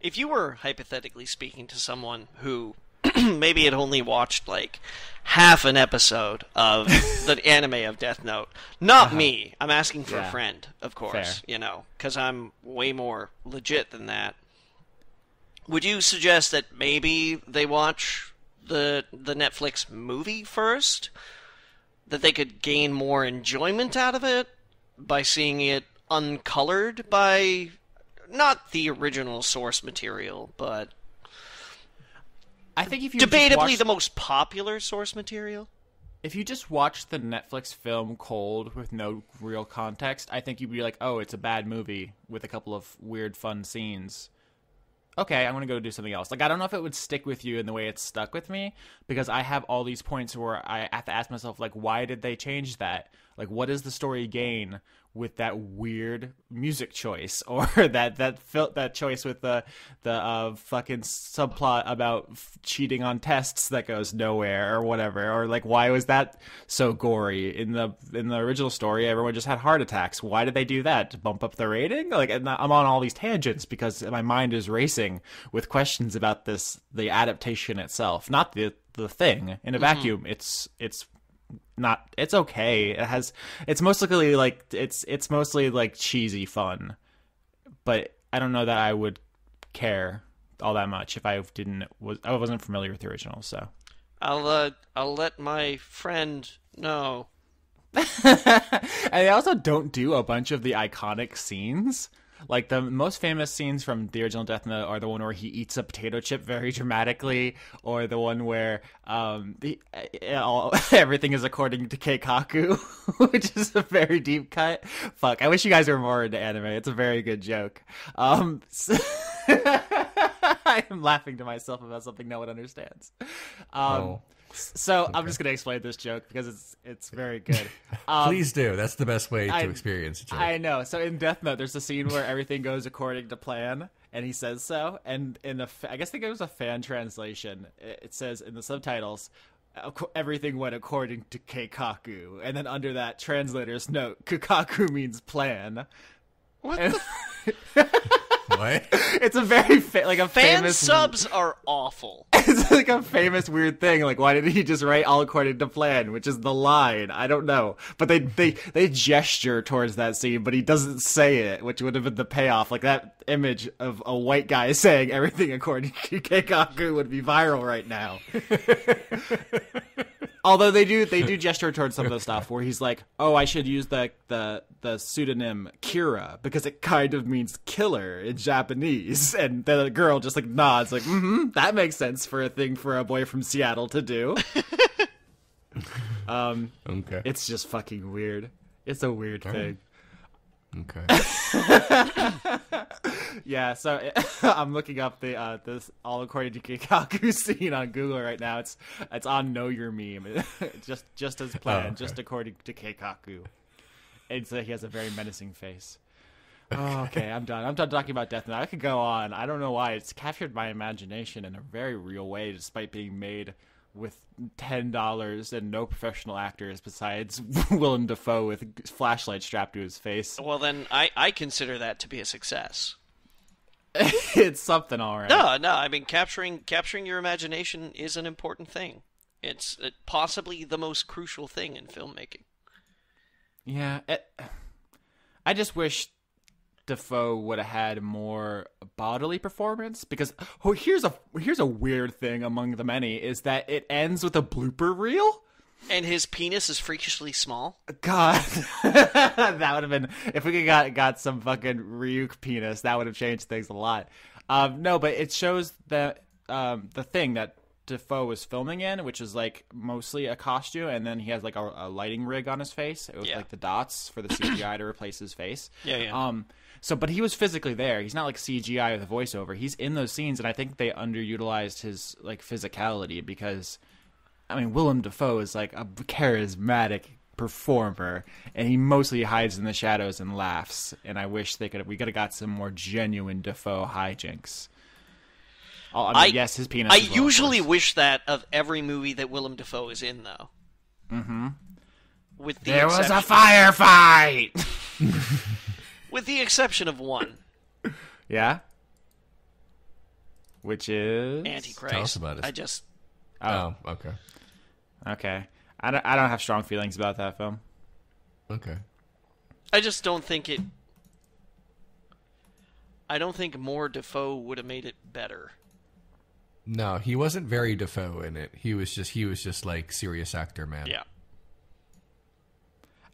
If you were hypothetically speaking to someone who maybe had only watched like half an episode of the anime of Death Note, not me. I'm asking for a friend, of course. Fair. Because I'm way more legit than that. Would you suggest that maybe they watch the Netflix movie first? That they could gain more enjoyment out of it by seeing it uncolored by not the original source material, but I think if you debatably the most popular source material. If you just watch the Netflix film cold with no real context, I think you'd be like, oh, it's a bad movie with a couple of weird, fun scenes. Okay, I'm going to go do something else. Like, I don't know if it would stick with you in the way it's stuck with me, because I have all these points where I have to ask myself, like, why did they change that? Like, what does the story gain with that weird music choice, or that choice with the fucking subplot about cheating on tests that goes nowhere or whatever, or like, why was that so gory in the original story? Everyone just had heart attacks. Why did they do that, to bump up the rating? Like, and I'm on all these tangents because my mind is racing with questions about the adaptation itself, not the thing in a vacuum. It's not, it's okay. It's mostly like cheesy fun, but I don't know that I would care all that much if I wasn't familiar with the original. So I'll let my friend know. And they also don't do a bunch of the iconic scenes. Like, the most famous scenes from the original Death Note are the one where he eats a potato chip very dramatically, or the one where everything is according to Keikaku, which is a very deep cut. Fuck, I wish you guys were more into anime. It's a very good joke. I am laughing to myself about something no one understands. So okay. I'm just going to explain this joke because it's very good. Please do. That's the best way to experience a joke. I know. So in Death Note, there's a scene where everything goes according to plan, and he says so. And I guess it was a fan translation. It says in the subtitles, everything went according to Keikaku. And then under that, translator's note, Kakaku means plan. What the... What? It's a very Fan famous subs are awful. It's like a famous weird thing. Like, why did he just write all according to plan, which is the line? I don't know. But they gesture towards that scene, but he doesn't say it, which would have been the payoff. Like, that image of a white guy saying everything according to Keikaku would be viral right now. Although they do gesture towards some of the stuff where he's like, oh, I should use the pseudonym Kira because it kind of means killer in Japanese. And the girl just like nods like, that makes sense for a thing for a boy from Seattle to do. Okay. It's just fucking weird. It's a weird thing. Okay. Yeah, so I'm looking up this all according to Keikaku scene on Google right now. It's on Know Your Meme. just as planned, just according to Keikaku. And so he has a very menacing face. Oh, okay, I'm done. I'm done talking about Death Note. I could go on. I don't know why. It's captured my imagination in a very real way, despite being made with $10 and no professional actors besides Willem Dafoe with a flashlight strapped to his face. Well, then I consider that to be a success. It's something, all right. No. I mean, capturing your imagination is an important thing. It's possibly the most crucial thing in filmmaking. Yeah, I just wish Dafoe would have had more bodily performance because here's a weird thing among the many is that it ends with a blooper reel. And his penis is freakishly small. God, that would have been if we could got some fucking Ryuk penis. That would have changed things a lot. No, but it shows that the thing that Dafoe was filming in, which is like mostly a costume, and then he has like a lighting rig on his face. It was like the dots for the CGI to replace his face. Yeah. So, but he was physically there. He's not like CGI with a voiceover. He's in those scenes, and I think they underutilized his like physicality because, I mean, Willem Dafoe is like a charismatic performer, and he mostly hides in the shadows and laughs. And I wish we could have got some more genuine Dafoe hijinks. I mean, yes, his penis. I usually wish that of every movie that Willem Dafoe is in, though. Mm-hmm. There was a firefight. With the exception of one. Yeah. Which is Antichrist. Tell us about it. Oh, okay. Okay. I don't have strong feelings about that film. Okay. I just don't think it. I don't think more Dafoe would have made it better. No, he wasn't very Dafoe in it. He was just like serious actor, man. Yeah.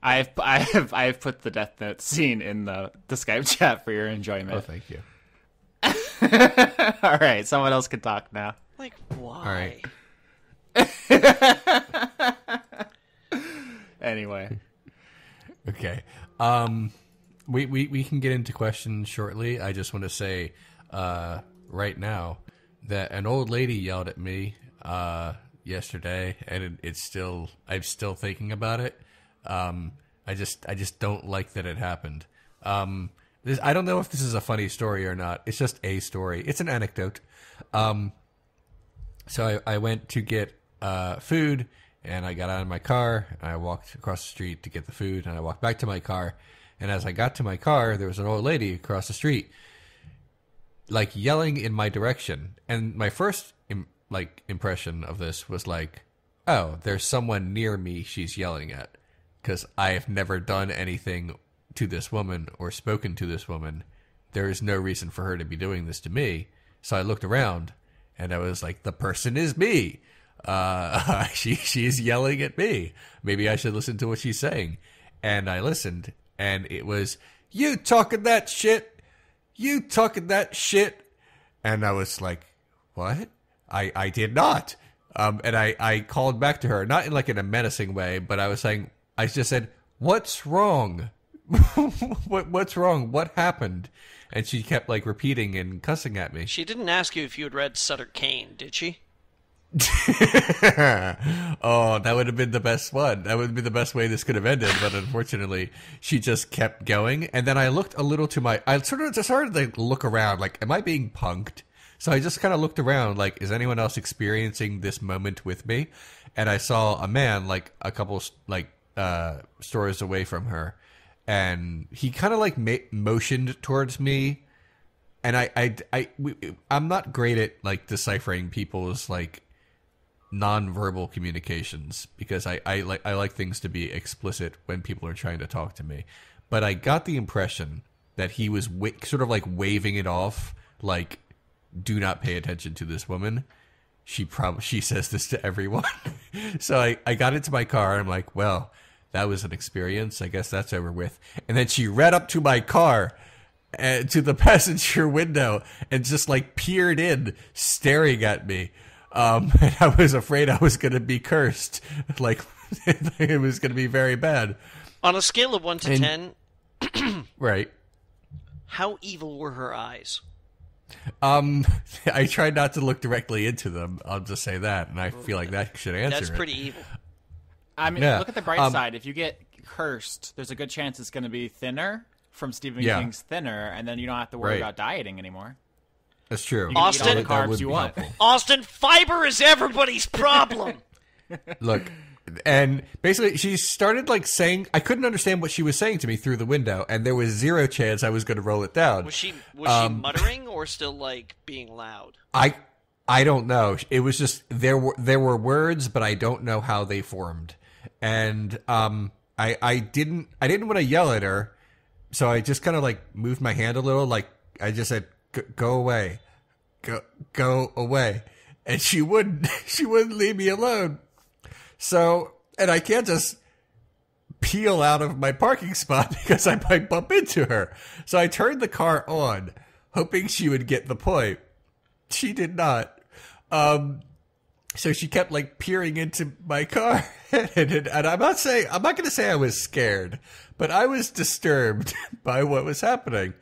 I have put the Death Note scene in the Skype chat for your enjoyment. Oh, thank you. All right, someone else can talk now. Like, why? All right. Anyway. Okay. We can get into questions shortly. I just want to say right now that an old lady yelled at me yesterday, and I'm still thinking about it. I just don't like that it happened. I don't know if this is a funny story or not. It's just a story. It's an anecdote. So I went to get food, and I got out of my car, and I walked across the street to get the food, and I walked back to my car. And as I got to my car, there was an old lady across the street, like yelling in my direction. And my first impression of this was like, oh, there's someone near me she's yelling at. Because I have never done anything to this woman or spoken to this woman. There is no reason for her to be doing this to me. So I looked around, and I was like, the person is me. She's yelling at me. Maybe I should listen to what she's saying. And I listened, and it was, you talking that shit? You talking that shit? And I was like, what? I did not. And I called back to her, not in like in a menacing way, but I was saying, I just said, what's wrong? What's wrong? What happened? And she kept like repeating and cussing at me. She didn't ask you if you had read Sutter Kane, did she? Oh, that would have been the best one. That would have been the best way this could have ended. But unfortunately, she just kept going. And then I looked a little to I started to look around, like, am I being punked? So I just kind of looked around, like, is anyone else experiencing this moment with me? And I saw a man, like, a couple, like, stores away from her. And he kind of, like, motioned towards me, I'm not great at like deciphering people's like nonverbal communications because I like things to be explicit when people are trying to talk to me. But I got the impression that he was sort of like waving it off, like, do not pay attention to this woman. She says this to everyone. So I got into my car and I'm like, well, that was an experience. I guess that's over with. And then she ran up to my car, to the passenger window, and just like peered in, staring at me. And I was afraid I was going to be cursed. Like, it was going to be very bad. On a scale of 1 to 10, right. How evil were her eyes? I tried not to look directly into them. I'll just say that, and I feel like that should answer it. That's pretty evil. I mean, look at the bright side. If you get cursed, there's a good chance it's going to be thinner from Stephen King's Thinner, and then you don't have to worry about dieting anymore. That's true. You can eat all the carbs you want. Austin, fiber is everybody's problem. Look, and basically she started like saying, I couldn't understand what she was saying to me through the window, and there was zero chance I was going to roll it down. Was she muttering or still like being loud? I don't know. It was just there were words, but I don't know how they formed. And I didn't want to yell at her, so I just kind of like moved my hand a little, like I just said, "Go away, go away," and she wouldn't leave me alone. So, and I can't just peel out of my parking spot because I might bump into her. So I turned the car on, hoping she would get the point. She did not. So she kept like peering into my car, and I'm not going to say I was scared, but I was disturbed by what was happening.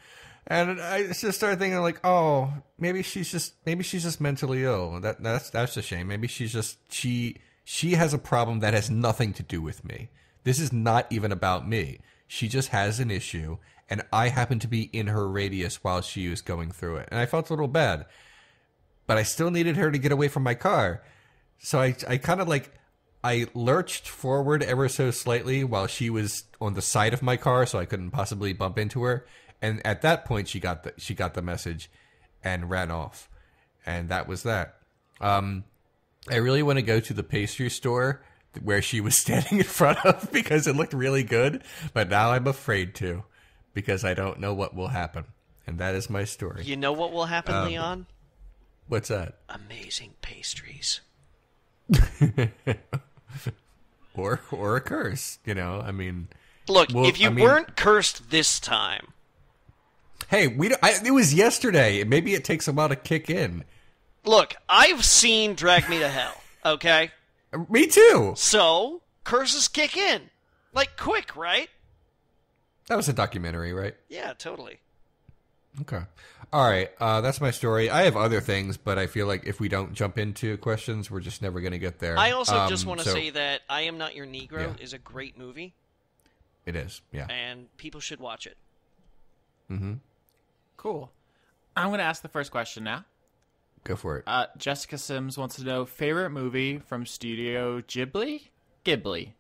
And I just started thinking like, oh, maybe she's just mentally ill. That's a shame. Maybe she's just, she has a problem that has nothing to do with me. This is not even about me. She just has an issue, and I happen to be in her radius while she was going through it. And I felt a little bad, but I still needed her to get away from my car. So I kind of like, I lurched forward ever so slightly while she was on the side of my car, so I couldn't possibly bump into her. And at that point, she got the message and ran off. And that was that. I really want to go to the pastry store where she was standing in front of because it looked really good. But now I'm afraid to because I don't know what will happen. And that is my story. You know what will happen, Leon? What's that? Amazing pastries. or a curse, you know? I mean... Look, if you weren't cursed this time... Hey, it was yesterday. Maybe it takes a while to kick in. Look, I've seen Drag Me to Hell, okay? Me too. So, curses kick in. Like, quick, right? That was a documentary, right? Yeah, totally. Okay. All right, that's my story. I have other things, but I feel like if we don't jump into questions, we're just never going to get there. I also just want to say that I Am Not Your Negro is a great movie. It is, yeah. And people should watch it. Mm-hmm. Cool. I'm going to ask the first question now. Go for it. Jessica Sims wants to know, favorite movie from Studio Ghibli? Ghibli.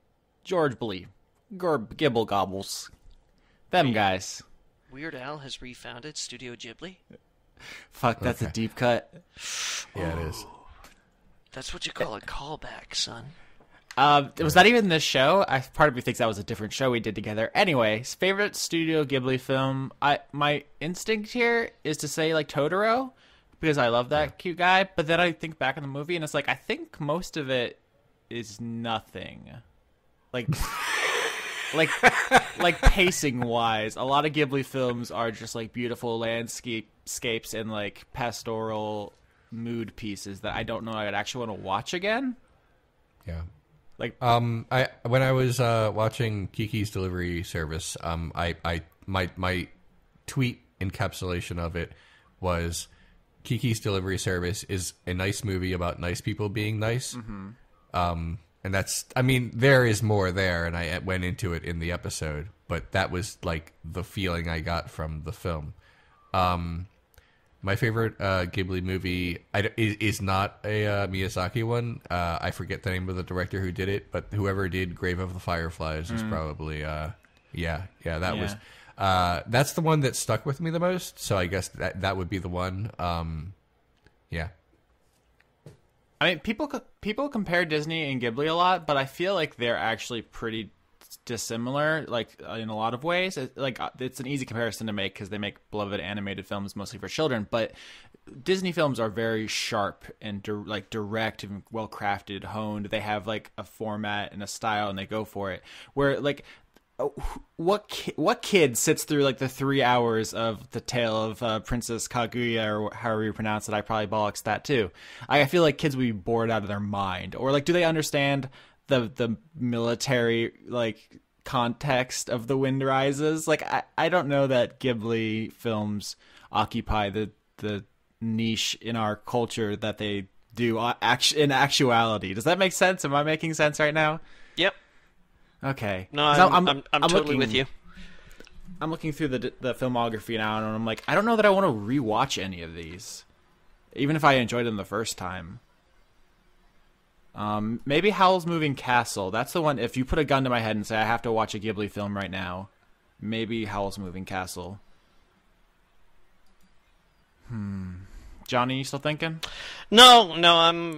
George Blee. Gibble Gobbles. Them guys. Weird Al has refounded Studio Ghibli? Fuck, that's a deep cut. Yeah, it is. That's what you call a callback, son. Was that even this show? Part of me thinks that was a different show we did together. Anyways, favorite Studio Ghibli film. My instinct here is to say like Totoro, because I love that cute guy. But then I think back on the movie, and it's like I think most of it is nothing. Like pacing wise, a lot of Ghibli films are just like beautiful landscapes and like pastoral mood pieces that I don't know I would actually want to watch again. Yeah. Like, when I was watching Kiki's Delivery Service, my tweet encapsulation of it was Kiki's Delivery Service is a nice movie about nice people being nice. Mm-hmm. And that's, I mean, there is more there, and I went into it in the episode, but that was like the feeling I got from the film. My favorite Ghibli movie is not a Miyazaki one. I forget the name of the director who did it, but whoever did Grave of the Fireflies is probably, that was. That's the one that stuck with me the most. So I guess that would be the one. Yeah. I mean, people compare Disney and Ghibli a lot, but I feel like they're actually pretty dissimilar, like in a lot of ways. It's an easy comparison to make because they make beloved animated films mostly for children, but Disney films are very sharp and direct and well crafted, honed. They have like a format and a style, and they go for it. Where like, what kid sits through like the 3 hours of the tale of Princess Kaguya, or however you pronounce it? I probably bollocks that too. I feel like kids would be bored out of their mind. Or like, do they understand the military like context of The Wind Rises? Like, I don't know that Ghibli films occupy the niche in our culture that they do in actuality. Does that make sense? Am I making sense right now? Yep. Okay. No, I'm totally looking, with you. I'm looking through the filmography now, and I'm like, I don't know that I want to rewatch any of these, even if I enjoyed them the first time. Maybe Howl's Moving Castle. That's the one. If you put a gun to my head and say I have to watch a Ghibli film right now, maybe Howl's Moving Castle. Johnny, you still thinking? No, I'm.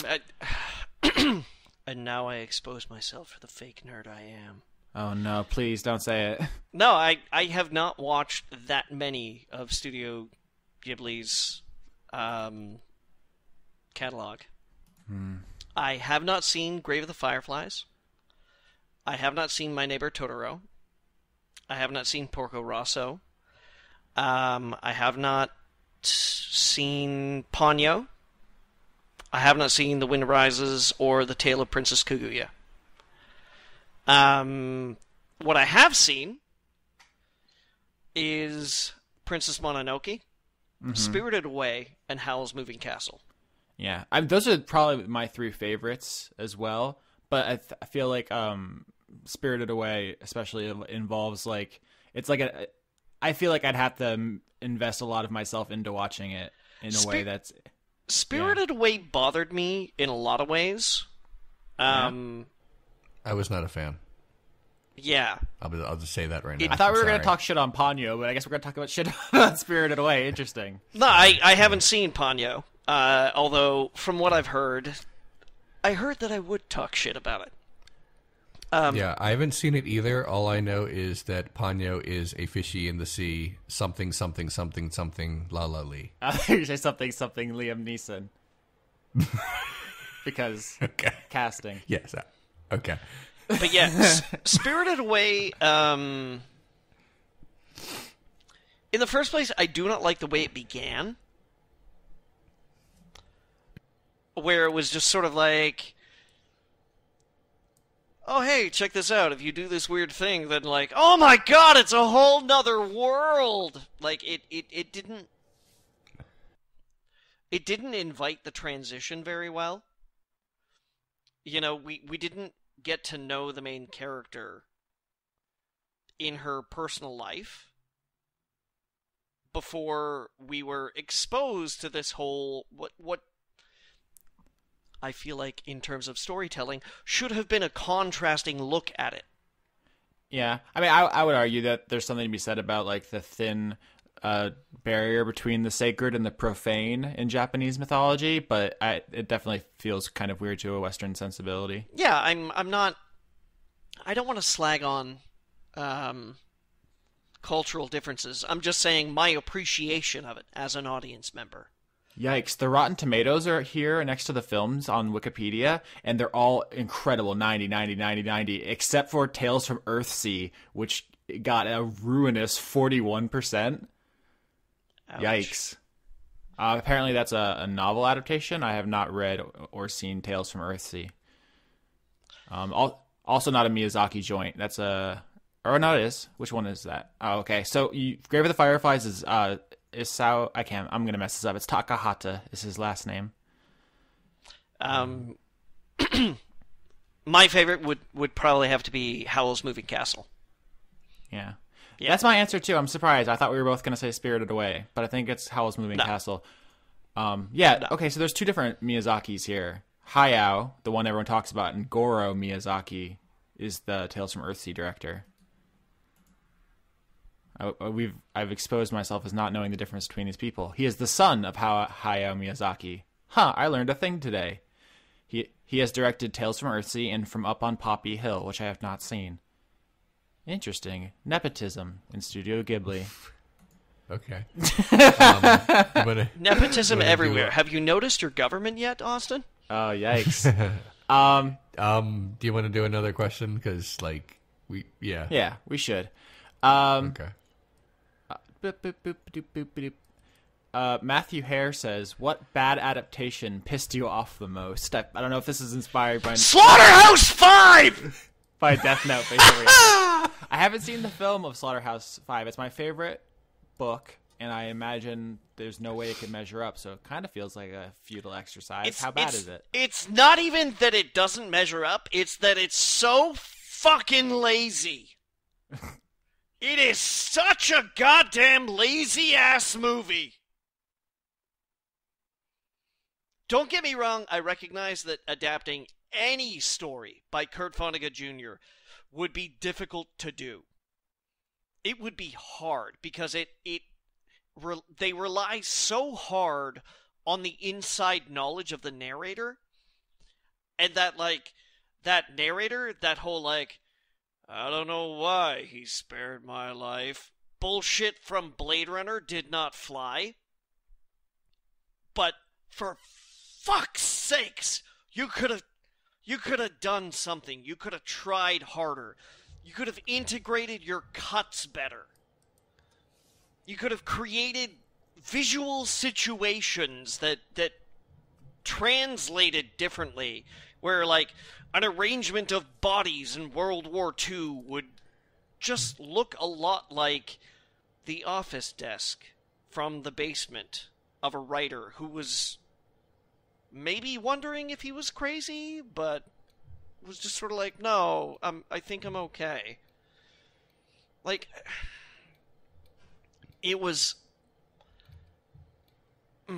And now I expose myself for the fake nerd I am. Oh no! Please don't say it. No, I have not watched that many of Studio Ghibli's catalog. I have not seen Grave of the Fireflies. I have not seen My Neighbor Totoro. I have not seen Porco Rosso. I have not seen Ponyo. I have not seen The Wind Rises or The Tale of Princess Kaguya. What I have seen is Princess Mononoke, Spirited Away, and Howl's Moving Castle. Yeah, those are probably my three favorites as well. But I feel like Spirited Away especially involves like, it's like I feel like I'd have to invest a lot of myself into watching it in a way that's... Spirited Away bothered me in a lot of ways. I was not a fan. Yeah. I'll just say that right now. I thought we were going to talk shit on Ponyo, but I guess we're going to talk about shit on Spirited Away. Interesting. No, I haven't seen Ponyo. Although, from what I've heard, I heard that I would talk shit about it. Yeah, I haven't seen it either. All I know is that Ponyo is a fishy in the sea, something, something, something, something, la la lee. You say something, something, Liam Neeson. Because casting. Yes, okay. But yeah, Spirited Away, in the first place, I do not like the way it began. Where it was just sort of like... oh, hey, check this out. If you do this weird thing, then like, oh my god, it's a whole nother world. Like, it didn't invite the transition very well. You know, we didn't get to know the main character in her personal life before we were exposed to this whole, what I feel like, in terms of storytelling, should have been a contrasting look at it. Yeah. I mean, I would argue that there's something to be said about, like, the thin barrier between the sacred and the profane in Japanese mythology, but it definitely feels kind of weird to a Western sensibility. Yeah, I'm not... I don't want to slag on cultural differences. I'm just saying my appreciation of it as an audience member. Yikes. The Rotten Tomatoes are here next to the films on Wikipedia, and they're all incredible, 90, 90, 90, 90, except for Tales from Earthsea, which got a ruinous 41%. Ouch. Yikes. Apparently that's a novel adaptation. I have not read or seen Tales from Earthsea. Also not a Miyazaki joint. That's a... or no, it is. Which one is that? Oh, okay. So Grave of the Fireflies is... Isao, I'm gonna mess this up. It's Takahata is his last name. My favorite would probably have to be Howl's Moving Castle. Yeah. That's my answer too. I'm surprised. I thought we were both gonna say Spirited Away, but I think it's Howl's Moving Castle. Okay, so there's two different Miyazakis here. Hayao, the one everyone talks about, and Goro Miyazaki is the Tales from Earthsea director. I've exposed myself as not knowing the difference between these people. He is the son of Hayao Miyazaki. I learned a thing today. He has directed Tales from Earthsea and From Up on Poppy Hill, which I have not seen. Interesting. Nepotism in Studio Ghibli. Okay. Nepotism everywhere. Have you noticed your government yet, Austin? Oh, yikes. Do you want to do another question? Because, Yeah, we should. Okay. Matthew Hare says, what bad adaptation pissed you off the most? I don't know if this is inspired by... Slaughterhouse 5! By Death Note, basically. I haven't seen the film of Slaughterhouse 5. It's my favorite book, and I imagine there's no way it could measure up, so it kind of feels like a futile exercise. How bad is it? It's not even that it doesn't measure up, it's that it's so fucking lazy. It is such a goddamn lazy-ass movie. Don't get me wrong, I recognize that adapting any story by Kurt Vonnegut Jr. would be difficult to do. It would be hard because they rely so hard on the inside knowledge of the narrator, and that narrator, that whole I don't know why he spared my life bullshit from Blade Runner did not fly. But for fuck's sakes, you could have done something. You could have tried harder. You could have integrated your cuts better. You could have created visual situations that translated differently, where an arrangement of bodies in World War II would just look a lot like the office desk from the basement of a writer who was maybe wondering if he was crazy, but was just sort of no, I think I'm okay. It was... All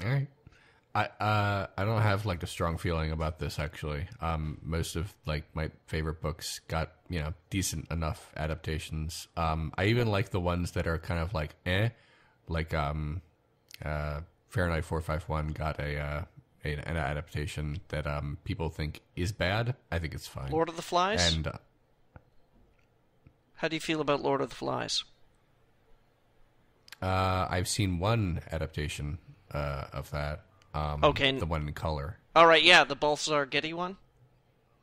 right. I don't have a strong feeling about this actually. Most of my favorite books got decent enough adaptations. I even like the ones that are kind of Fahrenheit 451 got an adaptation that people think is bad. I think it's fine. Lord of the Flies? And how do you feel about Lord of the Flies? I've seen one adaptation of that. Okay. The one in color. All right, yeah, the Balthazar Getty one.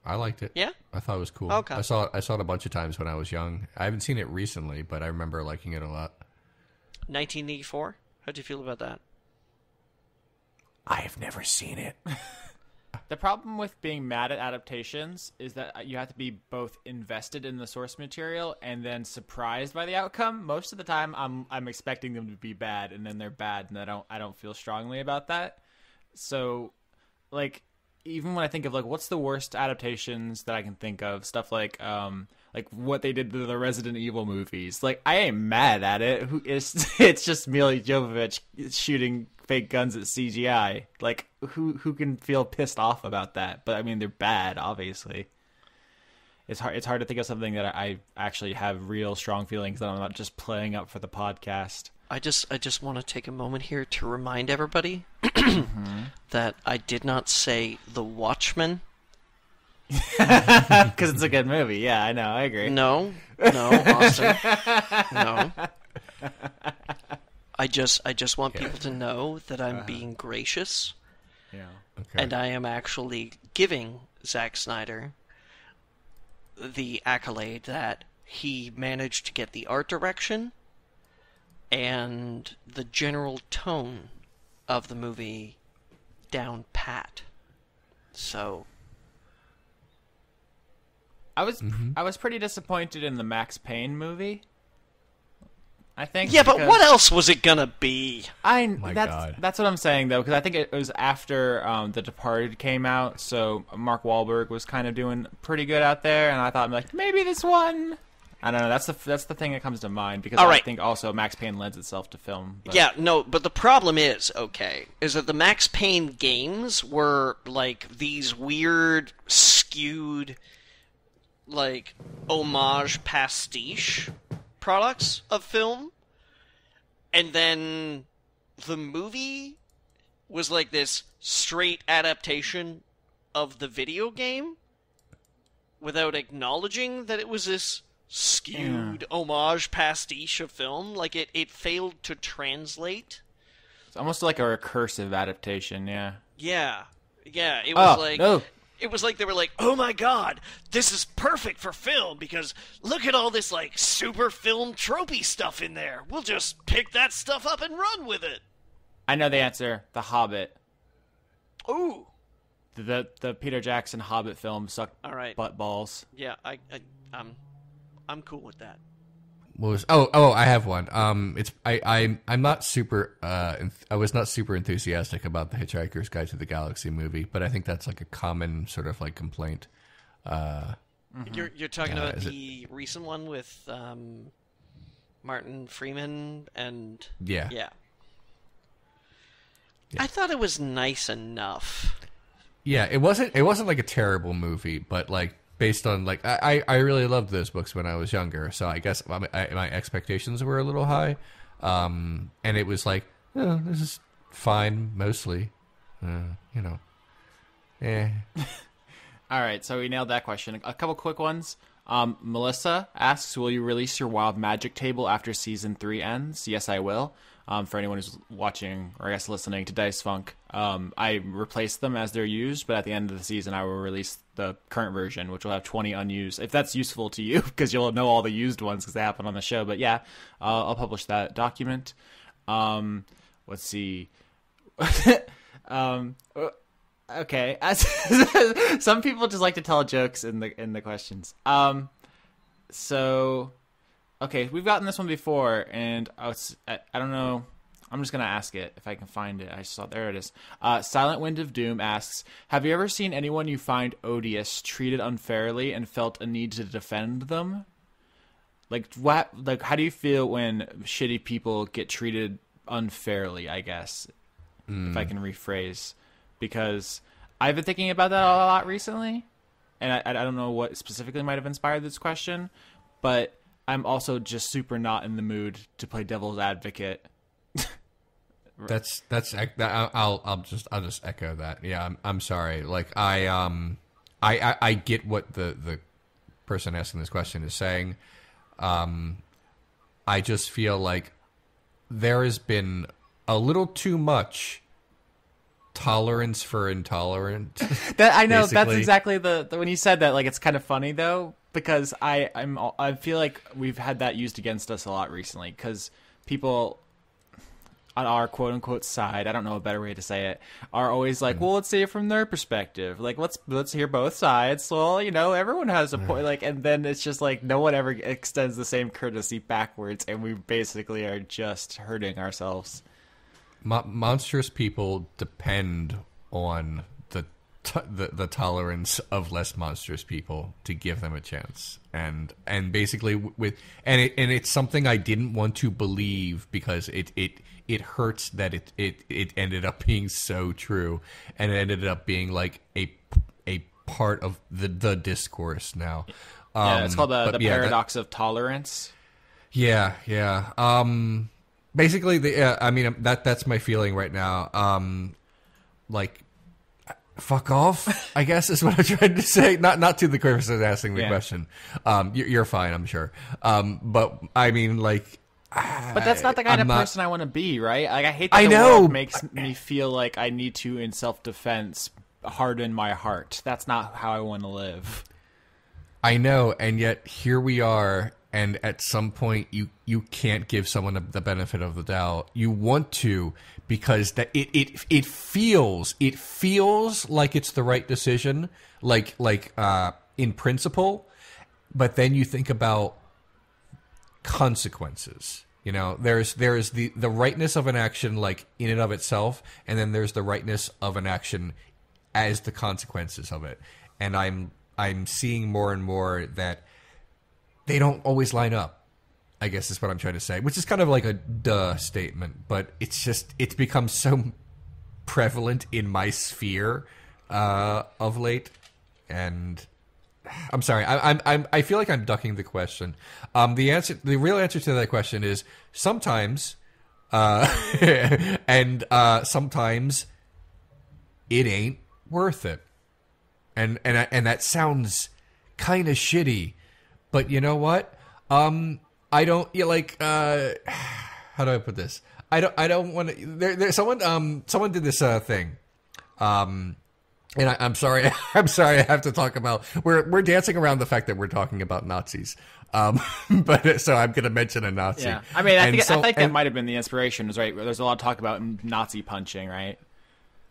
I liked it. Yeah? I thought it was cool. Okay. I saw it a bunch of times when I was young. I haven't seen it recently, but I remember liking it a lot. 1984? How'd you feel about that? I've never seen it. The problem with being mad at adaptations is that you have to be both invested in the source material and then surprised by the outcome. Most of the time, I'm expecting them to be bad, and then they're bad, and I don't feel strongly about that. So, even when I think of what's the worst adaptations that I can think of, stuff like what they did to the Resident Evil movies. I ain't mad at it. It's just Mila Jovovich shooting fake guns at CGI. Who can feel pissed off about that? But I mean, they're bad, obviously. It's hard to think of something that I actually have real strong feelings that I'm not just playing up for the podcast. I just want to take a moment here to remind everybody that I did not say The Watchmen. Because it's a good movie. Yeah, I know. I agree. No, Austin. No. I just want people to know that I'm being gracious. Yeah. Okay. And I am actually giving Zack Snyder the accolade that he managed to get the art direction and the general tone of the movie down pat. So I was pretty disappointed in the Max Payne movie. I think. Yeah, but what else was it gonna be? That's what I'm saying though, because I think it was after The Departed came out, so Mark Wahlberg was kind of doing pretty good out there, and I thought maybe this one. I don't know. That's the thing that comes to mind because I think also Max Payne lends itself to film. But... Yeah, no, but the problem is that the Max Payne games were these weird, skewed, homage pastiche products of film, and then the movie was like this straight adaptation of the video game without acknowledging that it was this skewed homage pastiche of film. Like, it failed to translate. It's almost like a recursive adaptation, yeah. Yeah. Yeah, it was No. It was like they were like, oh my god, this is perfect for film because look at all this, like, super film tropey stuff in there. We'll just pick that stuff up and run with it. I know the answer. The Hobbit. Ooh. The Peter Jackson Hobbit film sucked All right. butt balls. Yeah, I'm cool with that. What was I have one. I'm not super I was not super enthusiastic about the Hitchhiker's Guide to the Galaxy movie, but I think that's like a common sort of like complaint. You're talking about the recent one with Martin Freeman and yeah. I thought it was nice enough. Yeah, it wasn't like a terrible movie, but like based on like I really loved those books when I was younger, so I guess my expectations were a little high, and it was like, oh, this is fine mostly, you know, All right, so we nailed that question. A couple quick ones. Melissa asks, will you release your Wild Magic table after season 3 ends? Yes, I will. For anyone who's watching, or I guess listening to Dice Funk, I replaced them as they're used, but at the end of the season, I will release the current version, which will have 20 unused, if that's useful to you, because you'll know all the used ones because they happen on the show. But yeah, I'll publish that document. Let's see. Okay, some people just like to tell jokes in the questions. So, okay, we've gotten this one before, and I don't know. I'm just gonna ask it if I can find it. I saw there it is. Silent Wind of Doom asks, have you ever seen anyone you find odious treated unfairly and felt a need to defend them? Like what? Like how do you feel when shitty people get treated unfairly? I guess if I can rephrase. Because I've been thinking about that a lot recently, and I don't know what specifically might have inspired this question, but I'm also just super not in the mood to play devil's advocate. I'll just echo that. Yeah, I'm sorry. Like I get what the person asking this question is saying. I just feel like there has been a little too much tolerance for intolerant. That I know basically. That's exactly the when you said that, like, it's kind of funny though, because I feel like we've had that used against us a lot recently, because people on our quote unquote side, I don't know a better way to say it, are always like, well, let's see it from their perspective. Like, let's hear both sides. Well, you know, everyone has a point. Like, and then it's just like no one ever extends the same courtesy backwards, and we basically are just hurting ourselves. Monstrous people depend on the tolerance of less monstrous people to give them a chance, and basically it's something I didn't want to believe because it hurts that it ended up being so true, and it ended up being like a part of the discourse now. Yeah, it's called the paradox of tolerance. Yeah. Basically, I mean, that's my feeling right now. Like, fuck off, I guess is what I'm trying to say. Not to the person asking the question. You're fine, I'm sure. But I mean, like, but that's not the kind of person I want to be, right? Like, I hate that world makes me feel like I need to, in self-defense, harden my heart. That's not how I want to live. I know, and yet here we are. And at some point, you can't give someone the benefit of the doubt. You want to, because that it feels like it's the right decision, like in principle. But then you think about consequences. You know, there's the rightness of an action, like in and of itself, and then there's the rightness of an action as the consequences of it. And I'm seeing more and more that they don't always line up, I guess is what I'm trying to say, which is kind of like a duh statement, but it's become so prevalent in my sphere of late, and I'm sorry. I feel like I'm ducking the question. The real answer to that question is sometimes, and sometimes it ain't worth it. And that sounds kind of shitty, but you know what? I don't how do I put this? I don't want to. There's someone did this thing. And I'm sorry. I'm sorry. I have to talk about. We're dancing around the fact that we're talking about Nazis. But so I'm going to mention a Nazi. Yeah, I mean, I think that might have been the inspiration. Was right. There's a lot of talk about Nazi punching, right?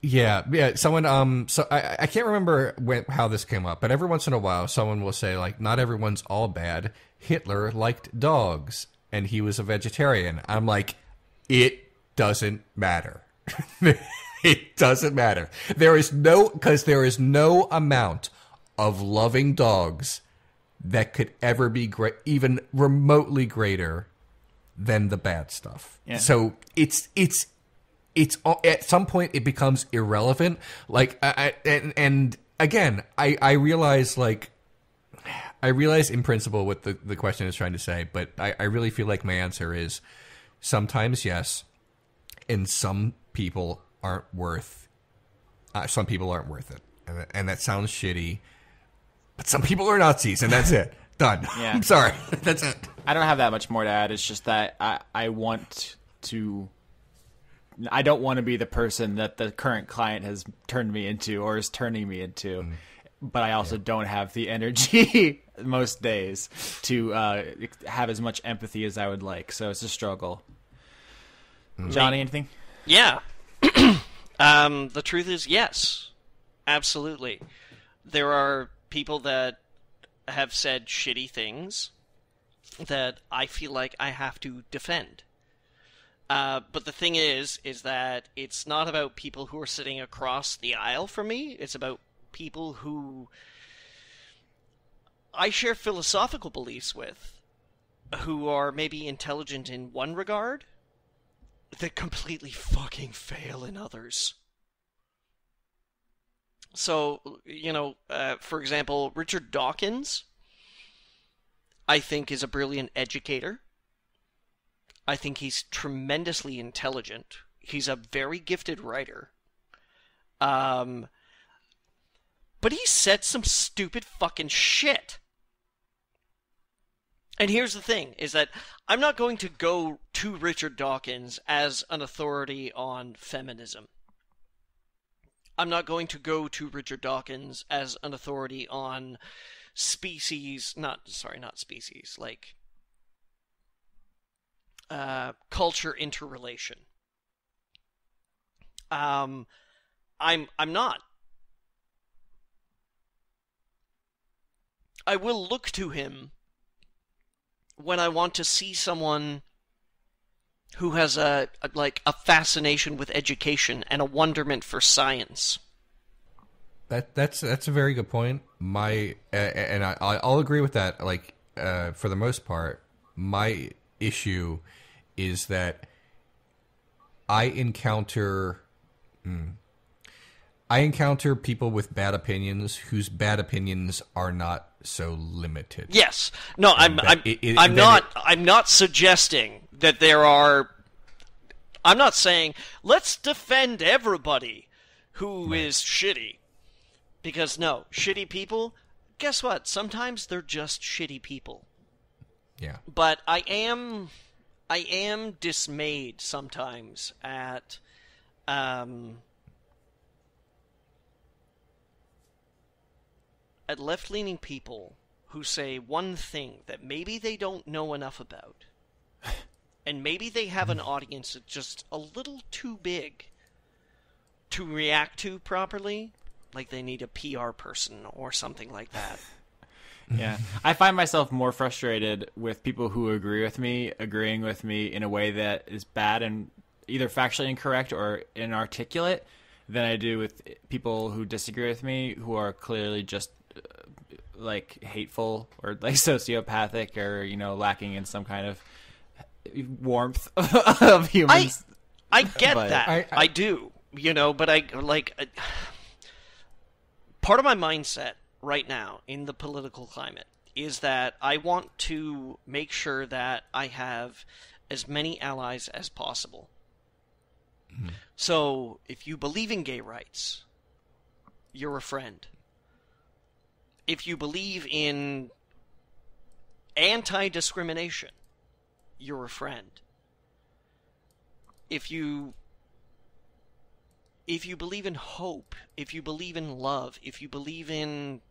Yeah. Someone. So I can't remember how this came up, but every once in a while, someone will say like, "Not everyone's all bad. Hitler liked dogs, and he was a vegetarian." I'm like, it doesn't matter. It doesn't matter. There is no amount of loving dogs that could ever be even remotely greater than the bad stuff. Yeah. So it's at some point it becomes irrelevant. Like and again, I realize in principle what the question is trying to say, but I really feel like my answer is sometimes yes, and some people aren't worth it, and that sounds shitty, but some people are Nazis, and that's it. Done. Yeah. I'm sorry. That's it. I don't have that much more to add. It's just that I don't want to be the person that the current client has turned me into or is turning me into, but I also don't have the energy most days to have as much empathy as I would like. So it's a struggle. Johnny, anything? Yeah. The truth is, yes, absolutely. There are people that have said shitty things that I feel like I have to defend. But the thing is that it's not about people who are sitting across the aisle from me. It's about people who I share philosophical beliefs with, who are maybe intelligent in one regard, that completely fucking fail in others. So, for example, Richard Dawkins, I think, is a brilliant educator. I think he's tremendously intelligent. He's a very gifted writer. But he said some stupid fucking shit. And here's the thing, is that I'm not going to go to Richard Dawkins as an authority on feminism. I'm not going to go to Richard Dawkins as an authority on culture interrelation. I'm not. I will look to him when I want to see someone who has a fascination with education and a wonderment for science. That's a very good point. I'll agree with that. For the most part, my issue is that I encounter people with bad opinions whose bad opinions are not so limited. Yes. No, I'm not suggesting that there are. I'm not saying let's defend everybody who is shitty. Because no, shitty people, guess what? Sometimes they're just shitty people. Yeah. But I am dismayed sometimes at left-leaning people who say one thing that maybe they don't know enough about. And maybe they have an audience that's just a little too big to react to properly. Like they need a PR person or something like that. Yeah. I find myself more frustrated with people who agreeing with me in a way that is bad and either factually incorrect or inarticulate than I do with people who disagree with me who are clearly just hateful or sociopathic or, lacking in some kind of warmth of humans. I get that. I do, but part of my mindset right now in the political climate is that I want to make sure that I have as many allies as possible. Mm-hmm. So, if you believe in gay rights, you're a friend. If you believe in anti-discrimination, you're a friend. If you believe in hope, if you believe in love, if you believe in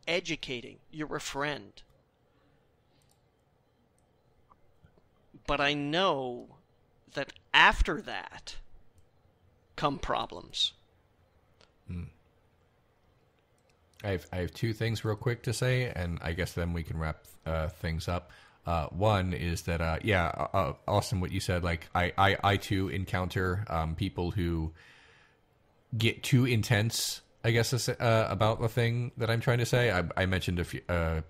educating, you're a friend. But I know that after that come problems. I have two things real quick to say, and I guess then we can wrap things up. One is that, Austin, what you said, like, I too encounter people who get too intense, I guess, about the thing that I'm trying to say. I mentioned a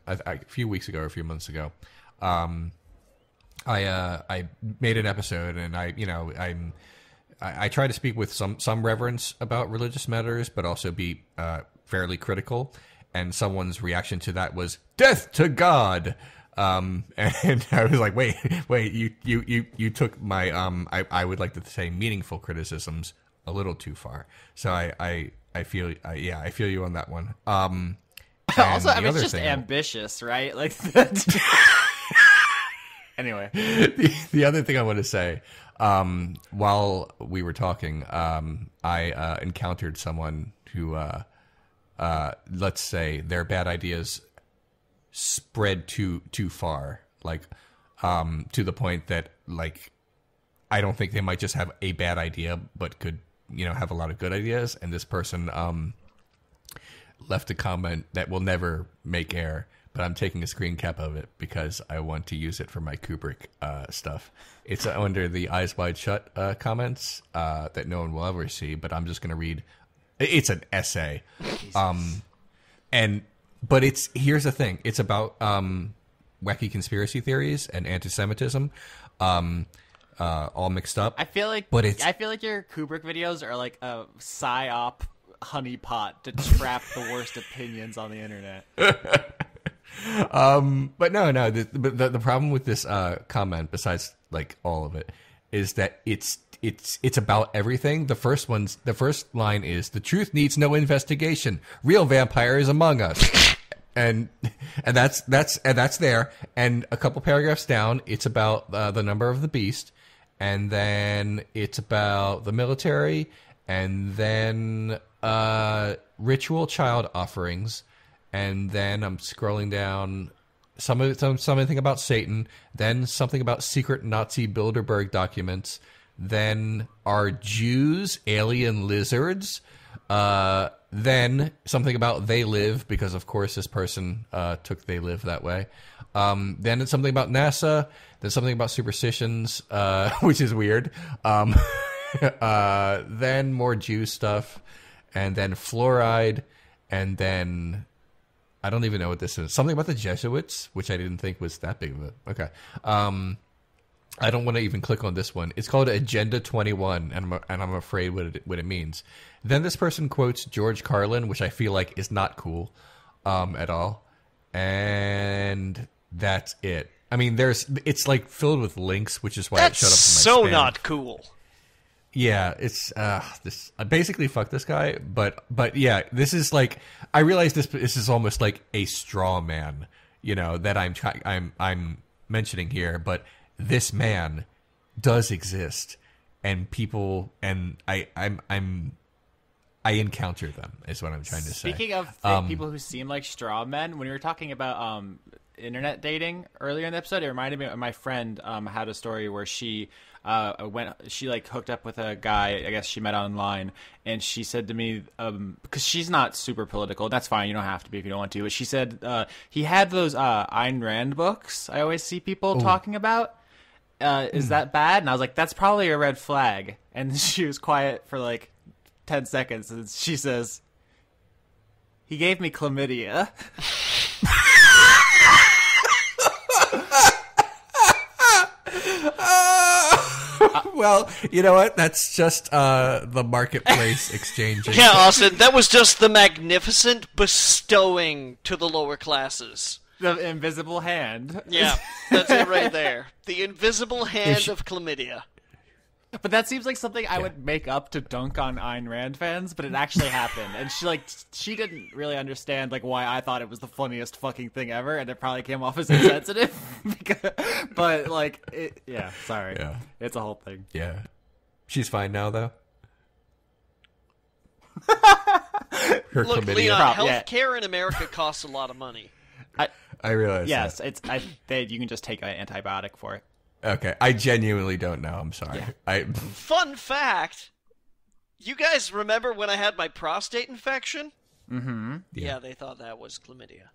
few weeks ago or a few months ago. I made an episode, and I try to speak with some reverence about religious matters, but also be fairly critical. And someone's reaction to that was "Death to God." And I was like, wait, you took my, I would like to say meaningful criticisms a little too far. So I feel, I feel you on that one. Also, I mean, it's just ambitious, right? Like, anyway, the other thing I want to say, while we were talking, I encountered someone who, let's say their bad ideas spread too far, like to the point that, like, I don't think they might just have a bad idea, but could have a lot of good ideas. And this person left a comment that will never make air, but I'm taking a screen cap of it because I want to use it for my Kubrick stuff. It's under the Eyes Wide Shut comments that no one will ever see, but I'm just going to read. It's an essay. But here's the thing. It's about wacky conspiracy theories and anti-Semitism, all mixed up. I feel like your Kubrick videos are like a psyop honeypot to trap the worst opinions on the internet. But no. The problem with this comment, besides like all of it, is that it's about everything. The first line is, "The truth needs no investigation. Real vampires among us." And that's there. And a couple paragraphs down, it's about the number of the beast, and then it's about the military, and then ritual child offerings, and then I'm scrolling down something about Satan, then something about secret Nazi Bilderberg documents. Then are Jews alien lizards? Then something about They Live, because of course this person took They Live that way. Then it's something about NASA. Then something about superstitions, which is weird. Then more Jew stuff, and then fluoride, and then I don't even know what this is. Something about the Jesuits, which I didn't think was that big of it. Okay. I don't want to even click on this one. It's called Agenda 21, and I'm afraid what it means. Then this person quotes George Carlin, which I feel like is not cool at all. And that's it. I mean, it's like filled with links, which is why it showed up in my so spam. Not cool. Yeah, it's this. I basically fuck this guy, but yeah, this is like, I realize this is almost like a straw man, that I'm mentioning here, but this man does exist, and people, and I encounter them, is what I'm trying to say. Speaking of people who seem like straw men, when we were talking about internet dating earlier in the episode, it reminded me of my friend had a story where she hooked up with a guy, I guess she met online, and she said to me, because she's not super political, that's fine, you don't have to be if you don't want to, but she said he had those Ayn Rand books I always see people talking about. Is that bad? And I was like, that's probably a red flag. And she was quiet for like 10 seconds, and she says, he gave me chlamydia. Well, you know what? That's just the marketplace exchanging. Yeah, Austin, that was just the magnificent bestowing to the lower classes. The invisible hand. Yeah, that's it right there. The invisible hand of chlamydia. But that seems like something I would make up to dunk on Ayn Rand fans, but it actually happened. And she didn't really understand why I thought it was the funniest fucking thing ever, and it probably came off as insensitive. But sorry. Yeah. It's a whole thing. Yeah. She's fine now though. Her Look, chlamydia. Leon, healthcare in America costs a lot of money. I realize. Yes, that. you can just take an antibiotic for it. Okay, I genuinely don't know. I'm sorry. Yeah. Fun fact: you guys remember when I had my prostate infection? Mm-hmm. Yeah, they thought that was chlamydia.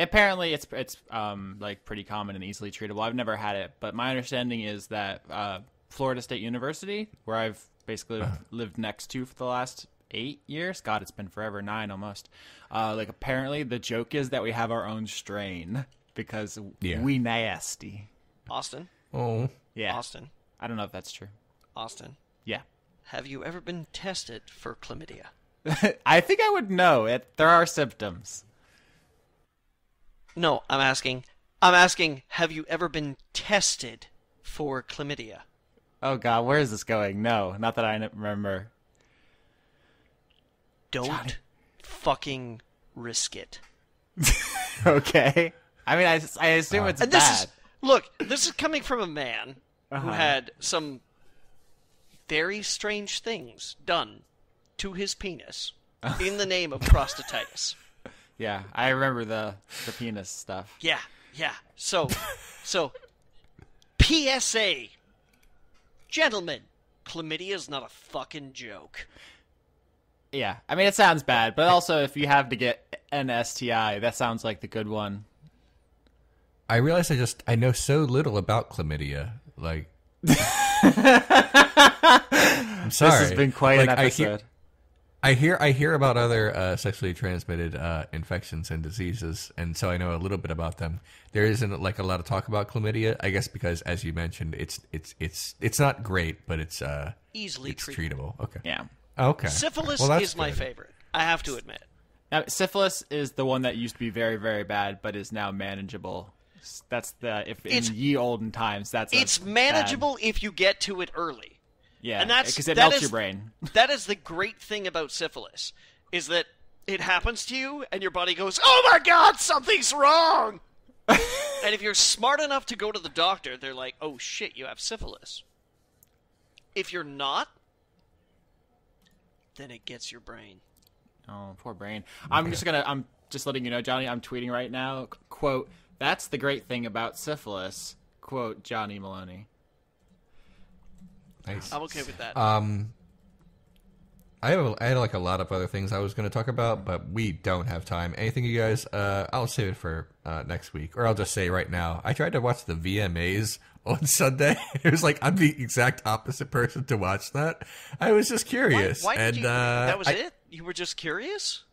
Apparently, it's pretty common and easily treatable. I've never had it, but my understanding is that Florida State University, where I've basically lived next to for the last 8 years. God, it's been forever, 9 almost. Apparently, the joke is that we have our own strain because we nasty. Austin? Oh. Yeah. Austin? I don't know if that's true. Austin? Yeah. Have you ever been tested for chlamydia? I think I would know. There are symptoms. No, I'm asking, have you ever been tested for chlamydia? Oh, God, where is this going? No, not that I remember. Don't fucking risk it. Okay. I mean, I assume it's bad. Look, this is coming from a man who had some very strange things done to his penis in the name of prostatitis. Yeah, I remember the penis stuff. Yeah. So, PSA. Gentlemen, chlamydia is not a fucking joke. Yeah, I mean, it sounds bad, but also if you have to get an STI, that sounds like the good one. I realize I know so little about chlamydia. I'm sorry. This has been quite an episode. I hear about other sexually transmitted infections and diseases, and so I know a little bit about them. There isn't a lot of talk about chlamydia, I guess, because as you mentioned, it's not great, but it's easily treatable. Okay. Yeah. Okay. Syphilis is my favorite. I have to admit. Now, syphilis is the one that used to be very, very bad, but is now manageable. That's in ye olden times. It's manageable if you get to it early. Yeah, and because it melts your brain. That is the great thing about syphilis, is that it happens to you, and your body goes, "Oh my God, something's wrong!" And if you're smart enough to go to the doctor, they're like, "Oh shit, you have syphilis." If you're not, then it gets your brain. Oh, poor brain. I'm just letting you know, Johnny, I'm tweeting right now, quote, "That's the great thing about syphilis," quote, Johnny Maloney. Nice. I'm okay with that. I had a lot of other things I was going to talk about, but we don't have time. Anything you guys? I'll save it for next week, or I'll just say right now. I tried to watch the VMAs on Sunday. It was I'm the exact opposite person to watch that. I was just curious. Why did you? That was it? You were just curious?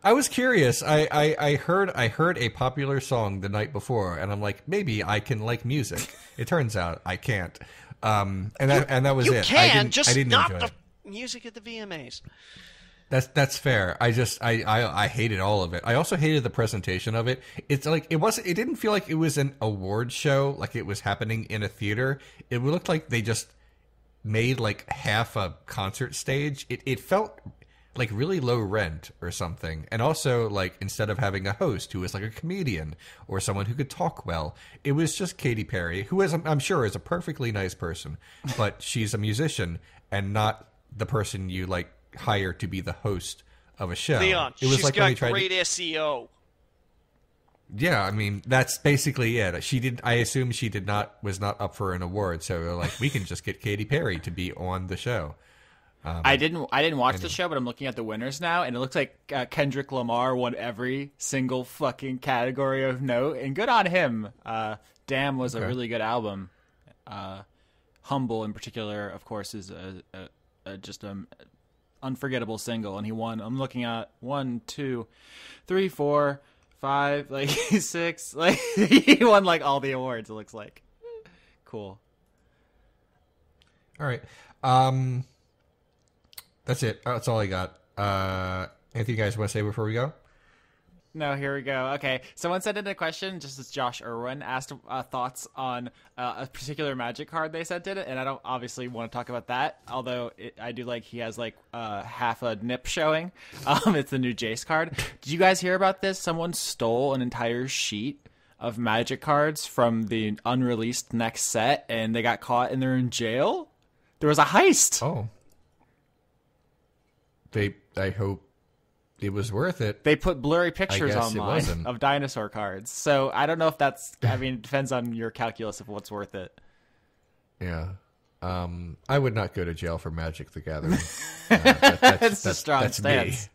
I was curious. I heard a popular song the night before, and I'm like, maybe I can like music. It turns out I can't. And that was it. You can, I didn't not enjoy the music at the VMAs. That's fair. I hated all of it. I also hated the presentation of it. It's it didn't feel like it was an award show, like it was happening in a theater. It looked like they just made half a concert stage. It felt really low rent or something. And also instead of having a host who was a comedian or someone who could talk well, it was just Katy Perry, who I'm sure is a perfectly nice person, but she's a musician and not the person you hire to be the host of a show. Leon, it was she's got great SEO. Yeah, I mean that's basically it. I assume she was not up for an award, so we can just get Katy Perry to be on the show. I didn't watch the show, but I'm looking at the winners now, and it looks like Kendrick Lamar won every single fucking category of note, and good on him. Damn was a really good album. Humble in particular, of course, is just an unforgettable single, and he won. I'm looking at 1, 2, 3, 4, 5, 6. He won all the awards. It looks like cool. All right. That's it. That's all I got. Anything you guys want to say before we go? No, here we go. Okay, someone sent in a question, just as Josh Irwin asked thoughts on a particular Magic card they sent in, and I don't obviously want to talk about that, although I do like he has like half a nip showing. It's the new Jace card. Did you guys hear about this? Someone stole an entire sheet of Magic cards from the unreleased next set, and they got caught and they're in jail? There was a heist. Oh. I hope it was worth it. They put blurry pictures online of dinosaur cards. So I don't know if that's, I mean, it depends on your calculus of what's worth it. Yeah. I would not go to jail for Magic the Gathering. That's a strong stance.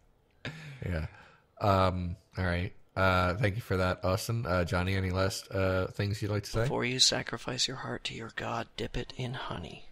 Me. Yeah. All right. Thank you for that, Austin. Johnny, any last things you'd like to say? Before you sacrifice your heart to your god, dip it in honey.